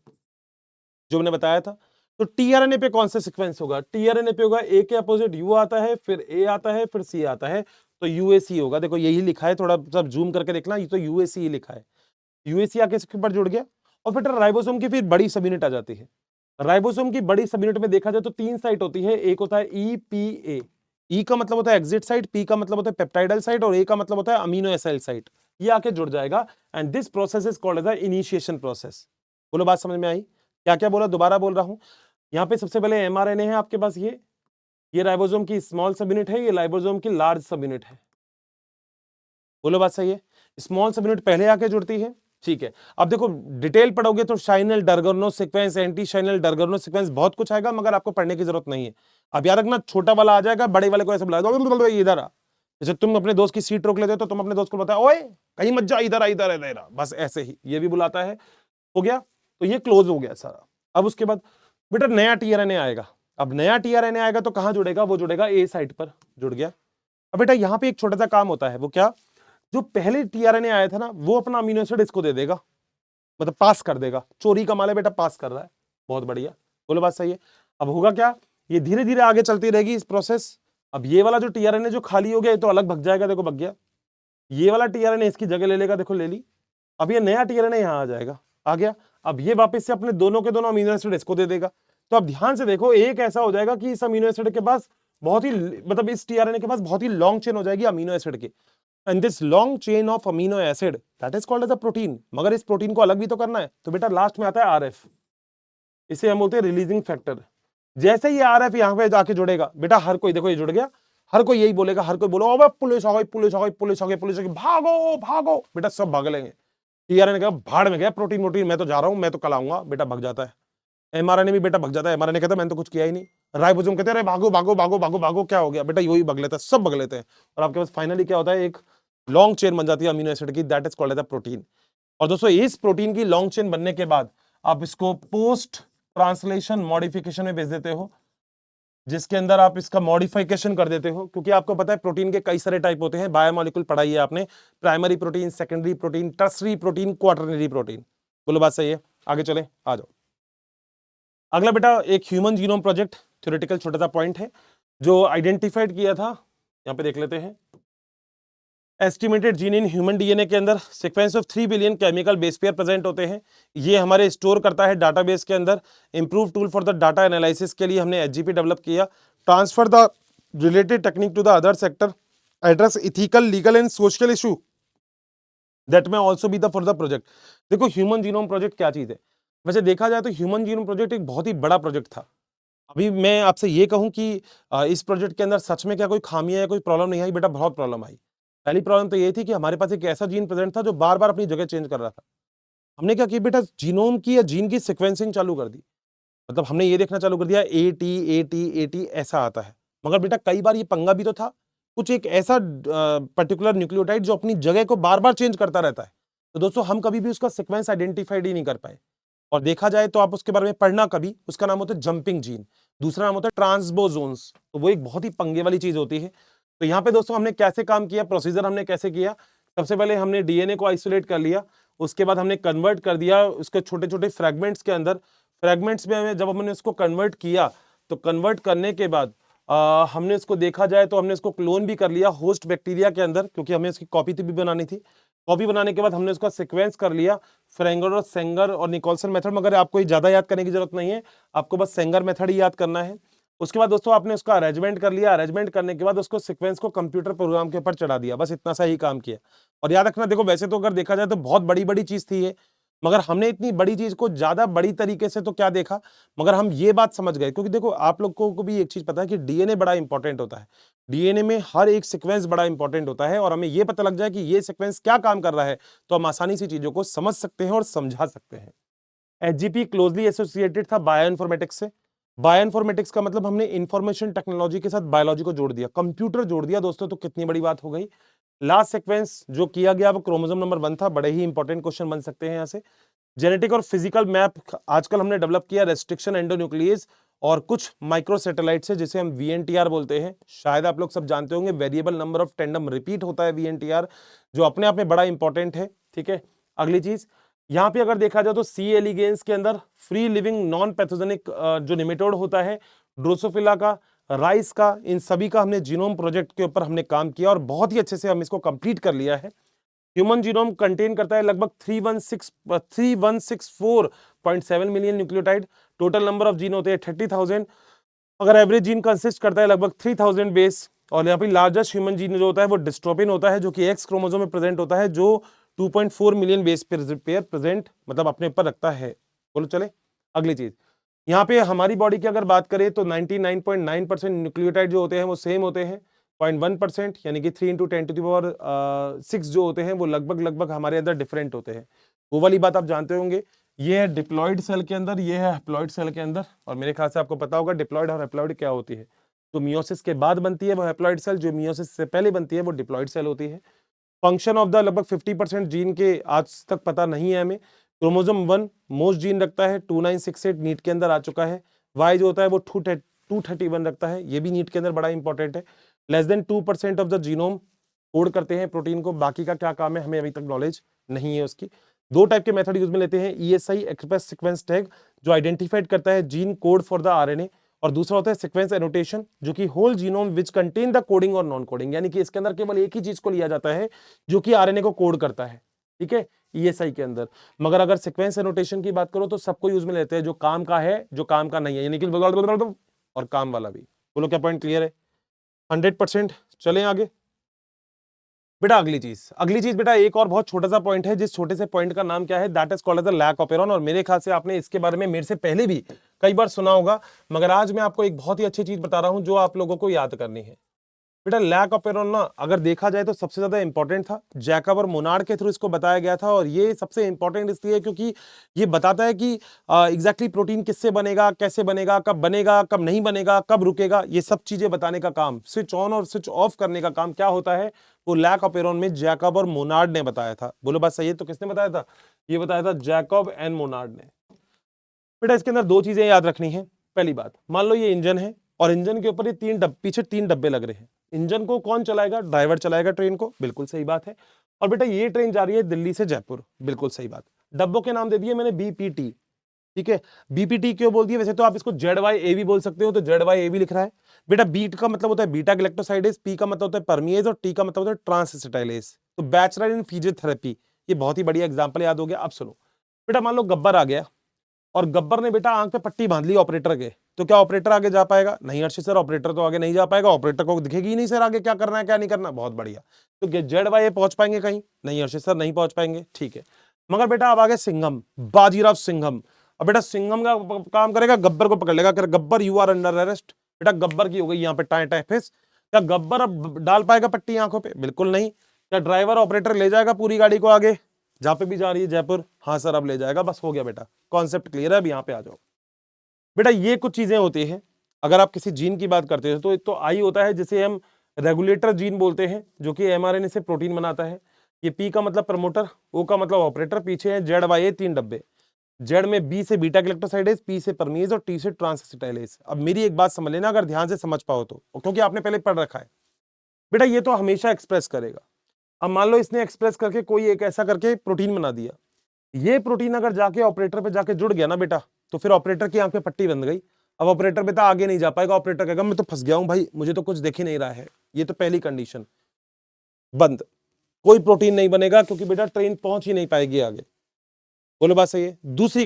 जो मैंने बताया था। तो टीआरएनए पे कौन सा सीक्वेंस होगा? टीआरएनए पे होगा ए के अपोजिट यू आता है, फिर ए आता है, फिर सी आता है, तो यूएसी होगा। देखो यही लिखा है, थोड़ा सब जूम करके देखना, ये तो यूएसी ही लिखा है। यूएसी आके इसके ऊपर जुड़ गया, और फिर राइबोसोम की फिर बड़ी सब यूनिट आ जाती है। राइबोसोम की बड़ी सब यूनिट में देखा जाए तो 3 साइट होती है। एक होता है ईपीए, ई का मतलब होता है एग्जिट साइट, पी का मतलब होता है पेप्टाइडल साइट, और ए का मतलब होता है अमीनो एसिड साइट। ये आके जुड़ जाएगा, and this process is called as the initiation process. बोलो बात समझ में आई? क्या क्या बोला, दोबारा बोल रहा हूं। यहाँ पे सबसे पहले एमआरएनए है आपके पास, ये राइबोसोम की स्मॉल सब यूनिट है, ये राइबोसोम की लार्ज सब यूनिट है। बोलो बात सही है? स्मॉल सब यूनिट पहले आके जुड़ती है। ठीक है, अब देखो डिटेल पढ़ोगे तो शाइनल डरगर्नो सीक्वेंस, एंटी शाइनल डरगर्नो सीक्वेंस, बहुत कुछ आएगा, मगर आपको पढ़ने की जरूरत नहीं है। अब याद रखना, छोटा वाला आ जाएगा, बड़े वाले को ऐसे बुला दो, इधर आ। जैसे तुम अपने दोस्त की सीट रोक लेते हो तो तुम अपने दोस्त को बताओ, ओए कहीं मत जा, इधर आ, इधर इधर आ। बस ऐसे ही ये भी बुलाता है। हो गया, तो ये क्लोज हो गया सारा। अब उसके बाद बेटा नया टीआरएनए आएगा। अब नया टीआरएनए आएगा तो कहां जुड़ेगा? वो जुड़ेगा ए साइट पर, जुड़ गया। अब बेटा यहां पे एक छोटा सा काम होता है, वो क्या? जो पहले टीआरएनए आया था ना, वो अपना अमीनो एसिड इसको दे देगा, मतलब पास कर देगा। चोरी का माल है बेटा, पास कर रहा है, बहुत बढ़िया। बोलो बात सही है? अब होगा क्या, ये धीरे धीरे आगे चलती रहेगी इस प्रोसेस। अब ये वाला जो टीआरएनए जो खाली हो गया, ये तो अलग भग जाएगा, देखो भग गया। ये वाला टीआरएनए इसकी जगह ले लेगा, देखो ले ली। अब ये नया टीआरएनए यहां आ जाएगा, आ गया। अब ये वापस से अपने दोनों के दोनों अमीनो एसिड इसको दे देगा। तो अब ध्यान से देखो, एक ऐसा हो जाएगा कि इस अमीनो एसिड के पास बहुत ही, मतलब इस टीआरएनए के पास बहुत ही लॉन्ग चेन हो जाएगी अमीनो एसिड की, and this long chain of amino acid that is called as a protein. मगर इस प्रोटीन को अलग भी तो करना है, तो बेटा लास्ट में आता है आरएफ, इसे हम बोलते हैं रिलीजिंग फैक्टर। जैसे ही आरएफ यहाँ पे जाके जुड़ेगा बेटा, हर कोई देखो ये जुड़ गया, हर कोई यही बोलेगा, हर कोई बोलो अबे पुलिस आ गई, पुलिस आ गई, पुलिस आ गई, पुलिस आ गई, भागो भागो। बेटा सब भाग लेंगे। टीआरएनए कहा भाड़ में गया, प्रोटीन प्रोटीन मैं तो जा रहा हूं, मैं तो कल आऊंगा, बेटा भग जाता है। एमआरएनए भी बेटा भग जाता है, एमआरएनए कहता है मैंने तो कुछ किया ही नहीं। राइबोसोम कहते हैं भागो भागो भागो भागो भागो, क्या हो गया बेटा, यही भग लेता है, सब भग लेते हैं। और आपके पास फाइनली क्या होता है, एक लॉन्ग चेन बन जाती है अमीनो एसिड की, that is called as a protein. और दोस्तों इस प्रोटीन की लॉन्ग चेन बनने के बाद आप इसको पोस्ट ट्रांसलेशन मॉडिफिकेशन में भेज देते हो, जिसके अंदर आप इसका मॉडिफिकेशन कर देते हो, क्योंकि आपको पता है प्रोटीन के कई सारे टाइप होते हैं, बायोमोलिक्यूल पढ़ाई है आपने, primary protein, secondary protein, tertiary protein, quaternary protein. बोलो बात सही है? आगे चले, आ जाओ। अगला बेटा एक ह्यूमन जीनोम प्रोजेक्ट, थ्योरेटिकल छोटा सा पॉइंट है जो आइडेंटिफाइड किया था, यहां पे देख लेते हैं। Estimated gene in human DNA के अंदर sequence of 3 billion chemical base pair present होते हैं। ये हमारे स्टोर करता है डाटाबेस के अंदर। Improve tool for the data analysis के लिए हमने एचजीपी डेवलप किया। Transfer the related technique to the other sector, address ethical, legal and social issue that may also be the for the project. देखो human genome project क्या चीज है? वैसे देखा जाए तो ह्यूमन जीनोम प्रोजेक्ट एक बहुत ही बड़ा प्रोजेक्ट था। अभी मैं आपसे ये कहूं कि इस प्रोजेक्ट के अंदर सच में क्या कोई खामियां या कोई प्रॉब्लम नहीं आई? बेटा बहुत प्रॉब्लम आई। पहली प्रॉब्लम तो ये थी कि हमारे पास एक ऐसा जीन प्रेजेंट था जो बार बार अपनी जगह चेंज कर रहा था। हमने क्या किया बेटा, जीनोम की या जीन की सिक्वेंसिंग चालू कर दी। मतलब हमने ये देखना चालू कर दिया ए टी ऐसा आता है। मगर बेटा कई बार ये पंगा भी तो था, कुछ एक ऐसा पर्टिकुलर न्यूक्लियोटाइड जो अपनी जगह को बार बार चेंज करता रहता है। तो दोस्तों हम कभी भी उसका सीक्वेंस आइडेंटिफाइड ही नहीं कर पाए। और देखा जाए तो आप उसके बारे में पढ़ना कभी, उसका नाम होता है जंपिंग जीन, दूसरा नाम होता है ट्रांसपोजोन्स। तो वो एक बहुत ही पंगे वाली चीज होती है। तो यहाँ पे दोस्तों हमने कैसे काम किया, प्रोसीजर हमने कैसे किया? सबसे पहले हमने डीएनए को आइसोलेट कर लिया, उसके बाद हमने कन्वर्ट कर दिया उसके छोटे छोटे फ्रेगमेंट्स के अंदर। फ्रेगमेंट्स में जब हमने उसको कन्वर्ट किया, तो कन्वर्ट करने के बाद हमने इसको देखा जाए तो हमने इसको क्लोन भी कर लिया होस्ट बैक्टीरिया के अंदर, क्योंकि हमें इसकी कॉपी भी बनानी थी। कॉपी बनाने के बाद हमने उसका सीक्वेंस कर लिया, फ्रेंगर और सेंगर और निकोलसन मेथड। मगर आपको ज्यादा याद करने की जरूरत नहीं है, आपको बस सेंगर मेथड ही याद करना है। उसके बाद दोस्तों आपने उसका अरेंजमेंट कर लिया, अरेंजमेंट करने के बाद उसको सीक्वेंस को कंप्यूटर प्रोग्राम के ऊपर चढ़ा दिया, बस इतना सा ही काम किया। और याद रखना देखो, वैसे तो अगर देखा जाए तो बहुत बड़ी बड़ी चीज थी ये, मगर हमने इतनी बड़ी चीज को ज्यादा बड़ी तरीके से तो क्या देखा, मगर हम ये बात समझ गए, क्योंकि देखो आप लोगों को भी एक चीज पता है कि डीएनए बड़ा इंपॉर्टेंट होता है। डीएनए में हर एक सीक्वेंस बड़ा इंपॉर्टेंट होता है, और हमें ये पता लग जाए कि ये सीक्वेंस क्या काम कर रहा है, तो हम आसानी से चीजों को समझ सकते हैं और समझा सकते हैं। एचजीपी क्लोजली एसोसिएटेड था बायोइन्फॉर्मेटिक्स से। बायोइन्फॉर्मेटिक्स का मतलब हमने इंफॉर्मेशन टेक्नोलॉजी के साथ बायोलॉजी को जोड़ दिया, कंप्यूटर जोड़ दिया दोस्तों, तो कितनी बड़ी बात हो गई। लास्ट सीक्वेंस जो किया गया वो क्रोमोसोम नंबर 1 था, बड़े ही इंपॉर्टेंट क्वेश्चन बन सकते हैं यहाँ से। जेनेटिक और फिजिकल मैप आजकल हमने डेवलप किया, रेस्ट्रिक्शन एंडोन्यूक्लियस और कुछ माइक्रो सैटेलाइट से, जिसे हम वीएनटीआर बोलते हैं। शायद आप लोग सब जानते होंगे, variable number of tandem repeat होता है वीएनटीआर, जो अपने आप में बड़ा इंपॉर्टेंट है। ठीक है, अगली चीज यहाँ पे अगर देखा जाए तो सी एलिगेंस के अंदर फ्री लिविंग नॉन पैथोजेनिक जो निमेटोड होता है, ड्रोसोफिला का, राइस का, इन सभी का हमने जीनोम प्रोजेक्ट के ऊपर हमने काम किया और बहुत ही अच्छे से हम इसको कंप्लीट कर लिया है। ह्यूमन जीनोम कंटेन करता है लगभग 3164.7 million nucleotide. Total number of gene होते हैं 30,000। अगर एवरेज जीन कंसिस्ट करता है लगभग 3000 बेस। और यहाँ पे लार्जेस्ट ह्यूमन जीन जो होता है वो डिस्ट्रोपिन होता है, जो कि एक्स क्रोमोसोम में प्रेजेंट होता है, जो 2.4 मिलियन बेस पेयर प्रेजेंट मतलब अपने ऊपर रखता है। बोलो चले अगली चीज, यहाँ पे हमारी बॉडी की अगर बात करें तो 99.9% न्यूक्लियोटाइड जो होते हैं वो सेम होते हैं। 0.1% यानी कि 3 × 10⁶ जो होते हैं वो लगभग हमारे अंदर डिफरेंट होते हैं। वो वाली बात आप जानते होंगे। ये है डिप्लॉयड सेल के अंदर, ये है हैप्लॉयड सेल के अंदर, और मेरे ख्याल से आपको पता होगा डिप्लॉयड और हैप्लॉयड क्या होती है। जो मियोसिस के बाद बनती है वो हैप्लॉयड सेल, जो मियोसिस से पहले बनती है वो डिप्लॉयड सेल होती है। फंक्शन ऑफ द लगभग 50% जीन के आज तक पता नहीं है हमें। क्रोमोसोम 1 मोस्ट जीन रखता है, 2968 नीट के अंदर आ चुका है। वाई जो होता है वो 231 रखता है, ये भी नीट के अंदर बड़ा इंपॉर्टेंट है। Less than 2% of the genome code करते हैं प्रोटीन को, बाकी का क्या काम है हमें अभी तक नॉलेज नहीं है उसकी। दो टाइप के मेथड यूज में लेते हैं, ईएसआई एक्सप्रेस सीक्वेंस टैग जो आइडेंटिफाइड करता है gene code for the RNA, और दूसरा होता है सीक्वेंस एनोटेशन जो कि whole genome which contain the coding और नॉन कोडिंग, यानी कि इसके अंदर केवल एक ही चीज को लिया जाता है जो कि आरएनए को कोड करता है। ठीक है, ईएसआई के अंदर। मगर अगर सीक्वेंस एनोटेशन की बात करो तो सबको यूज में लेते हैं, जो काम का है जो काम का नहीं है, यानी कि और काम वाला भी। बोलो क्या पॉइंट क्लियर है? 100%। चलें आगे बेटा। अगली चीज बेटा, एक और बहुत छोटा सा पॉइंट है, जिस छोटे से पॉइंट का नाम क्या है, that is called as the lac operon. और मेरे ख्याल से आपने इसके बारे में मेरे से पहले भी कई बार सुना होगा, मगर आज मैं आपको एक बहुत ही अच्छी चीज बता रहा हूं जो आप लोगों को याद करनी है। बेटा लैक ऑफ एरॉन ना अगर देखा जाए तो सबसे ज्यादा इंपॉर्टेंट था, जैकब और मोनार्ड के थ्रू इसको बताया गया था। और ये सबसे इंपॉर्टेंट इसलिए क्योंकि ये बताता है कि एग्जैक्टली प्रोटीन किससे बनेगा, कैसे बनेगा, कब नहीं बनेगा, कब रुकेगा, ये सब चीजें बताने का काम, स्विच ऑन और स्विच ऑफ करने का काम क्या होता है, वो लैक ऑफ एरॉन में जैकब और मोनार्ड ने बताया था। बोलो बात सही है? तो किसने बताया था? ये बताया था जैकब एंड मोनार्ड ने। बेटा इसके अंदर दो चीजें याद रखनी है। पहली बात, मान लो ये इंजन है और इंजन के ऊपर ये पीछे तीन डब्बे लग रहे हैं। इंजन को कौन चलाएगा? ड्राइवर चलाएगा ट्रेन को, बिल्कुल सही बात है। और बेटा ये ट्रेन जा रही है दिल्ली से जयपुर, बिल्कुल सही बात। डब्बों के नाम दे दिए मैंने बीपीटी। ठीक है, बीपीटी क्यों बोल दिया? वैसे तो आप इसको ZYA भी बोल सकते हो, तो ZYA भी लिख रहा है। बेटा बीट का मतलब होता है बीटा गैलेक्टोसाइडेज, पी का मतलब होता है परमिएज, और टी का मतलब होता है ट्रांसएसिटाइलेज। तो बैचलर इन फिजियोथेरेपी, ये बहुत ही बढ़िया एग्जांपल याद हो गया। अब सुनो बेटा, मान लो गब्बर आ गया और गब्बर ने बेटा आंख पे पट्टी बांध ली ऑपरेटर के, तो क्या ऑपरेटर आगे जा पाएगा? नहीं अर्षित सर, ऑपरेटर तो आगे नहीं जा पाएगा, ऑपरेटर को दिखेगी ही नहीं सर आगे क्या करना है क्या नहीं करना। बहुत बढ़िया। तो ZYA पहुंच पाएंगे कहीं? नहीं अर्षित सर, नहीं पहुंच पाएंगे। ठीक है, मगर बेटा अब आगे सिंघम, बाजीराव सिंघम। अब बेटा सिंघम का काम करेगा, गब्बर को पकड़ लेगा, Gabbar you are under arrest. बेटा गब्बर की हो गई यहाँ पे टाइ टाइ फेस। क्या गब्बर अब डाल पाएगा पट्टी आंखों पे? बिल्कुल नहीं। क्या ड्राइवर ऑपरेटर ले जाएगा पूरी गाड़ी को आगे जहां पे भी जा रही है जयपुर? हाँ सर अब ले जाएगा। बस हो गया बेटा, कॉन्सेप्ट क्लियर है। अब यहाँ पे आ जाओ बेटा, ये कुछ चीजें होती हैं। अगर आप किसी जीन की बात करते हो तो एक तो आई होता है जिसे हम रेगुलेटर जीन बोलते हैं, जो कि एमआरएनए से प्रोटीन बनाता है। ये पी का मतलब प्रमोटर, ओ का मतलब ऑपरेटर, पीछे है ZYA तीन डब्बे। जेड में बी से बीटा गैलेक्टोसाइडेज, पी से परमीज और टी से ट्रांसएसिटाइलेज। अब मेरी एक बात समझ लेना अगर ध्यान से समझ पाओ तो, क्योंकि आपने पहले पढ़ रखा है। बेटा ये तो हमेशा एक्सप्रेस करेगा। अब मान लो इसने एक्सप्रेस करके कोई एक ऐसा करके प्रोटीन बना दिया, ये प्रोटीन अगर जाके ऑपरेटर पे जाके जुड़ गया ना बेटा, तो फिर ऑपरेटर की आंख पे पट्टी बंध गई। अब ऑपरेटर बेटा आगे नहीं जा पाएगा, ऑपरेटर कहेगा मैं तो फंस गया हूं भाई, मुझे तो कुछ दिख ही नहीं रहा है। ये तो पहली कंडीशन, बंद, कोई प्रोटीन नहीं बनेगा क्योंकि बेटा ट्रेन पहुंच ही नहीं पाएगी आगे। बोलो बात सही है? दूसरी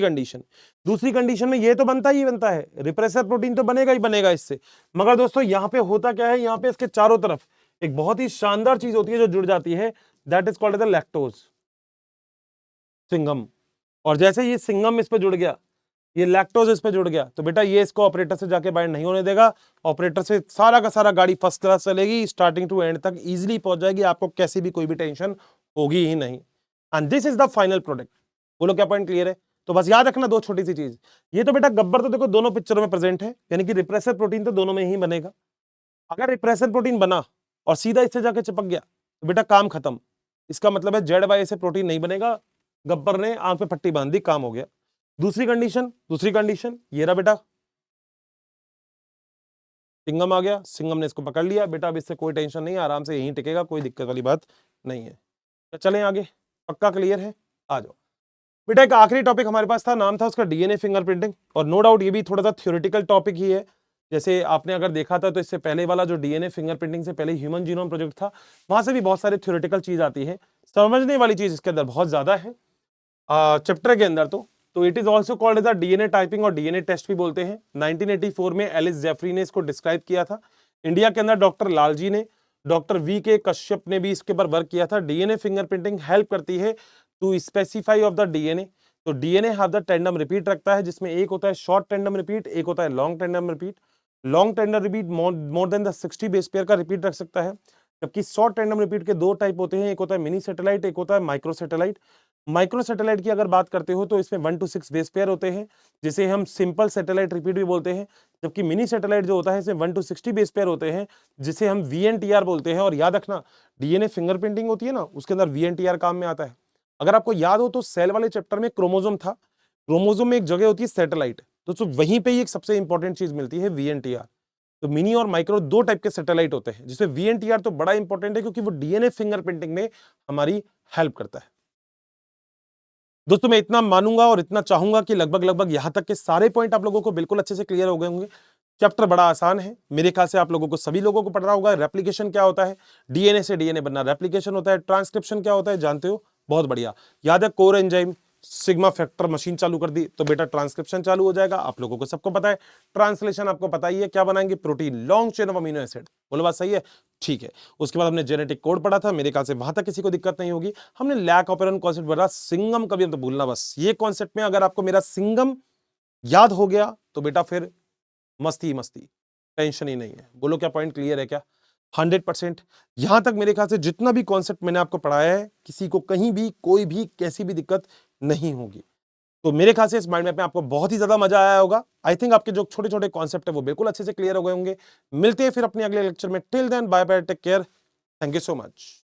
कंडीशन में ये तो बनता ही बनता है, रिप्रेसर प्रोटीन तो बनेगा ही बनेगा इससे। मगर दोस्तों यहाँ पे होता क्या है, यहाँ पे इसके चारों तरफ एक बहुत ही शानदार चीज होती है जो जुड़ जाती है, that is called as the lactose. Singham और जैसे ये सिंगम इस पे जुड़ गया, ये लैक्टोज इस पे जुड़ गया, तो बेटा ये इसको ऑपरेटर से जाके बाइंड नहीं होने देगा। ऑपरेटर से सारा का सारा गाड़ी फर्स्ट क्लास चलेगी, स्टार्टिंग टू एंड तक इजीली पहुंच जाएगी, आपको कैसी भी कोई भी टेंशन होगी ही नहीं। And this is the final product. बोलो क्या पॉइंट क्लियर है? तो बस याद रखना दो छोटी सी चीज, ये तो बेटा गब्बर तो देखो दोनों पिक्चरों में प्रेजेंट है, यानी कि रिप्रेसर प्रोटीन तो दोनों में ही बनेगा। अगर रिप्रेसर प्रोटीन बना और सीधा इससे जाके चिपक गया तो बेटा काम खत्म। इसका मतलब है जेड वाई से प्रोटीन नहीं बनेगा, गब्बर ने आंख पे पट्टी बांध दी, काम हो गया। दूसरी कंडीशन ये रहा बेटा, सिंगम आ गया, सिंगम ने इसको पकड़ लिया बेटा, अब इससे कोई टेंशन नहीं है, आराम से यहीं टिकेगा, कोई दिक्कत वाली बात नहीं है। तो चलें आगे, पक्का क्लियर है? आ जाओ बेटा। एक आखिरी टॉपिक हमारे पास था, नाम था उसका डीएनए फिंगरप्रिंटिंग, और नो डाउट ये भी थोड़ा सा थ्योरेटिकल टॉपिक ही है। जैसे आपने अगर देखा था तो इससे पहले वाला जो डीएनए फिंगरप्रिंटिंग से पहले ह्यूमन जीनोम प्रोजेक्ट था, वहां से भी बहुत सारे थ्योरेटिकल चीज आती है, समझने वाली चीज इसके अंदर बहुत ज्यादा है चैप्टर के अंदर। तो it is also called as a DNA typing और डीएनए टेस्ट भी बोलते हैं। 1984 में एलिस जेफरी ने इसको डिस्क्राइब किया था। इंडिया के अंदर डॉक्टर लालजी ने, डॉक्टर वी के कश्यप ने भी इसके ऊपर वर्क किया था। डीएनए फिंगरप्रिंटिंग हेल्प करती है to specify of the DNA. तो DNA have the tandem repeat रखता है, जिसमें एक होता है शॉर्ट टेंडम रिपीट, एक होता है long tandem repeat. Long tandem repeat more than the 60 base pair का रिपीट रख सकता है, जबकि शॉर्ट टेंडम रिपीट के दो टाइप होते हैं, एक होता है मिनी सैटेलाइट, एक होता है माइक्रो सैटेलाइट। माइक्रो सैटेलाइट की अगर बात करते हो तो इसमें 1 to 6 बेस पेयर होते हैं, जिसे हम सिंपल सैटेलाइट रिपीट भी बोलते हैं। जबकि मिनी सैटेलाइट जो होता है इसमें 1 to 60 बेस पेयर होते हैं, जिसे हम वीएनटीआर बोलते हैं। और याद रखना, डीएनए फिंगरप्रिंटिंग होती है ना, उसके अंदर वीएनटीआर काम में आता है। अगर आपको याद हो तो सेल वाले चैप्टर में क्रोमोसोम था, क्रोमोसोम में एक जगह होती है सैटेलाइट, तो वहीं पे ही एक सबसे इंपॉर्टेंट चीज मिलती है वीएनटीआर। तो मिनी और माइक्रो दो टाइप के सैटेलाइट होते हैं, जिसमें वीएनटीआर तो बड़ा इंपॉर्टेंट है क्योंकि वो डीएनए फिंगरप्रिंटिंग में हमारी हेल्प करता है। दोस्तों मैं इतना मानूंगा और इतना चाहूंगा कि लगभग यहां तक के सारे पॉइंट आप लोगों को बिल्कुल अच्छे से क्लियर हो गए होंगे। चैप्टर बड़ा आसान है, मेरे ख्याल से आप लोगों को सभी लोगों को पढ़ रहा होगा। रेप्लिकेशन क्या होता है, डीएनए से डीएनए बनना रेप्लिकेशन होता है। ट्रांसक्रिप्शन क्या होता है जानते हो, बहुत बढ़िया याद है। Core enzyme sigma factor machine चालू कर दी तो बेटा ट्रांसक्रिप्शन चालू हो जाएगा, आप लोगों को सबको पता है। ट्रांसलेशन आपको पता ही है, क्या बनाएंगे, protein, long chain of amino acid. बोलो बात सही है? ठीक है। उसके बाद हमने जेनेटिक कोड पढ़ा था, मेरे ख्याल से वहां तक किसी को दिक्कत नहीं होगी। हमने लैक ऑपरेंट कॉन्सेप्ट पढ़ा, सिंगम कभी हम तो भूलना बस, ये कॉन्सेप्ट में अगर आपको मेरा सिंगम याद हो गया तो बेटा फिर मस्ती ही मस्ती, टेंशन ही नहीं है। बोलो क्या पॉइंट क्लियर है क्या? 100%। यहां तक मेरे ख्याल से जितना भी कॉन्सेप्ट मैंने आपको पढ़ाया है, किसी को कहीं भी कोई भी कैसी भी दिक्कत नहीं होगी। तो मेरे ख्याल से इस माइंड मैप में आपको बहुत ही ज्यादा मजा आया होगा। आई थिंक आपके जो छोटे छोटे कॉन्सेप्ट है वो बिल्कुल अच्छे से क्लियर हो गए होंगे। मिलते हैं फिर अपने अगले लेक्चर में। Till then bye bye, take care, thank you so much.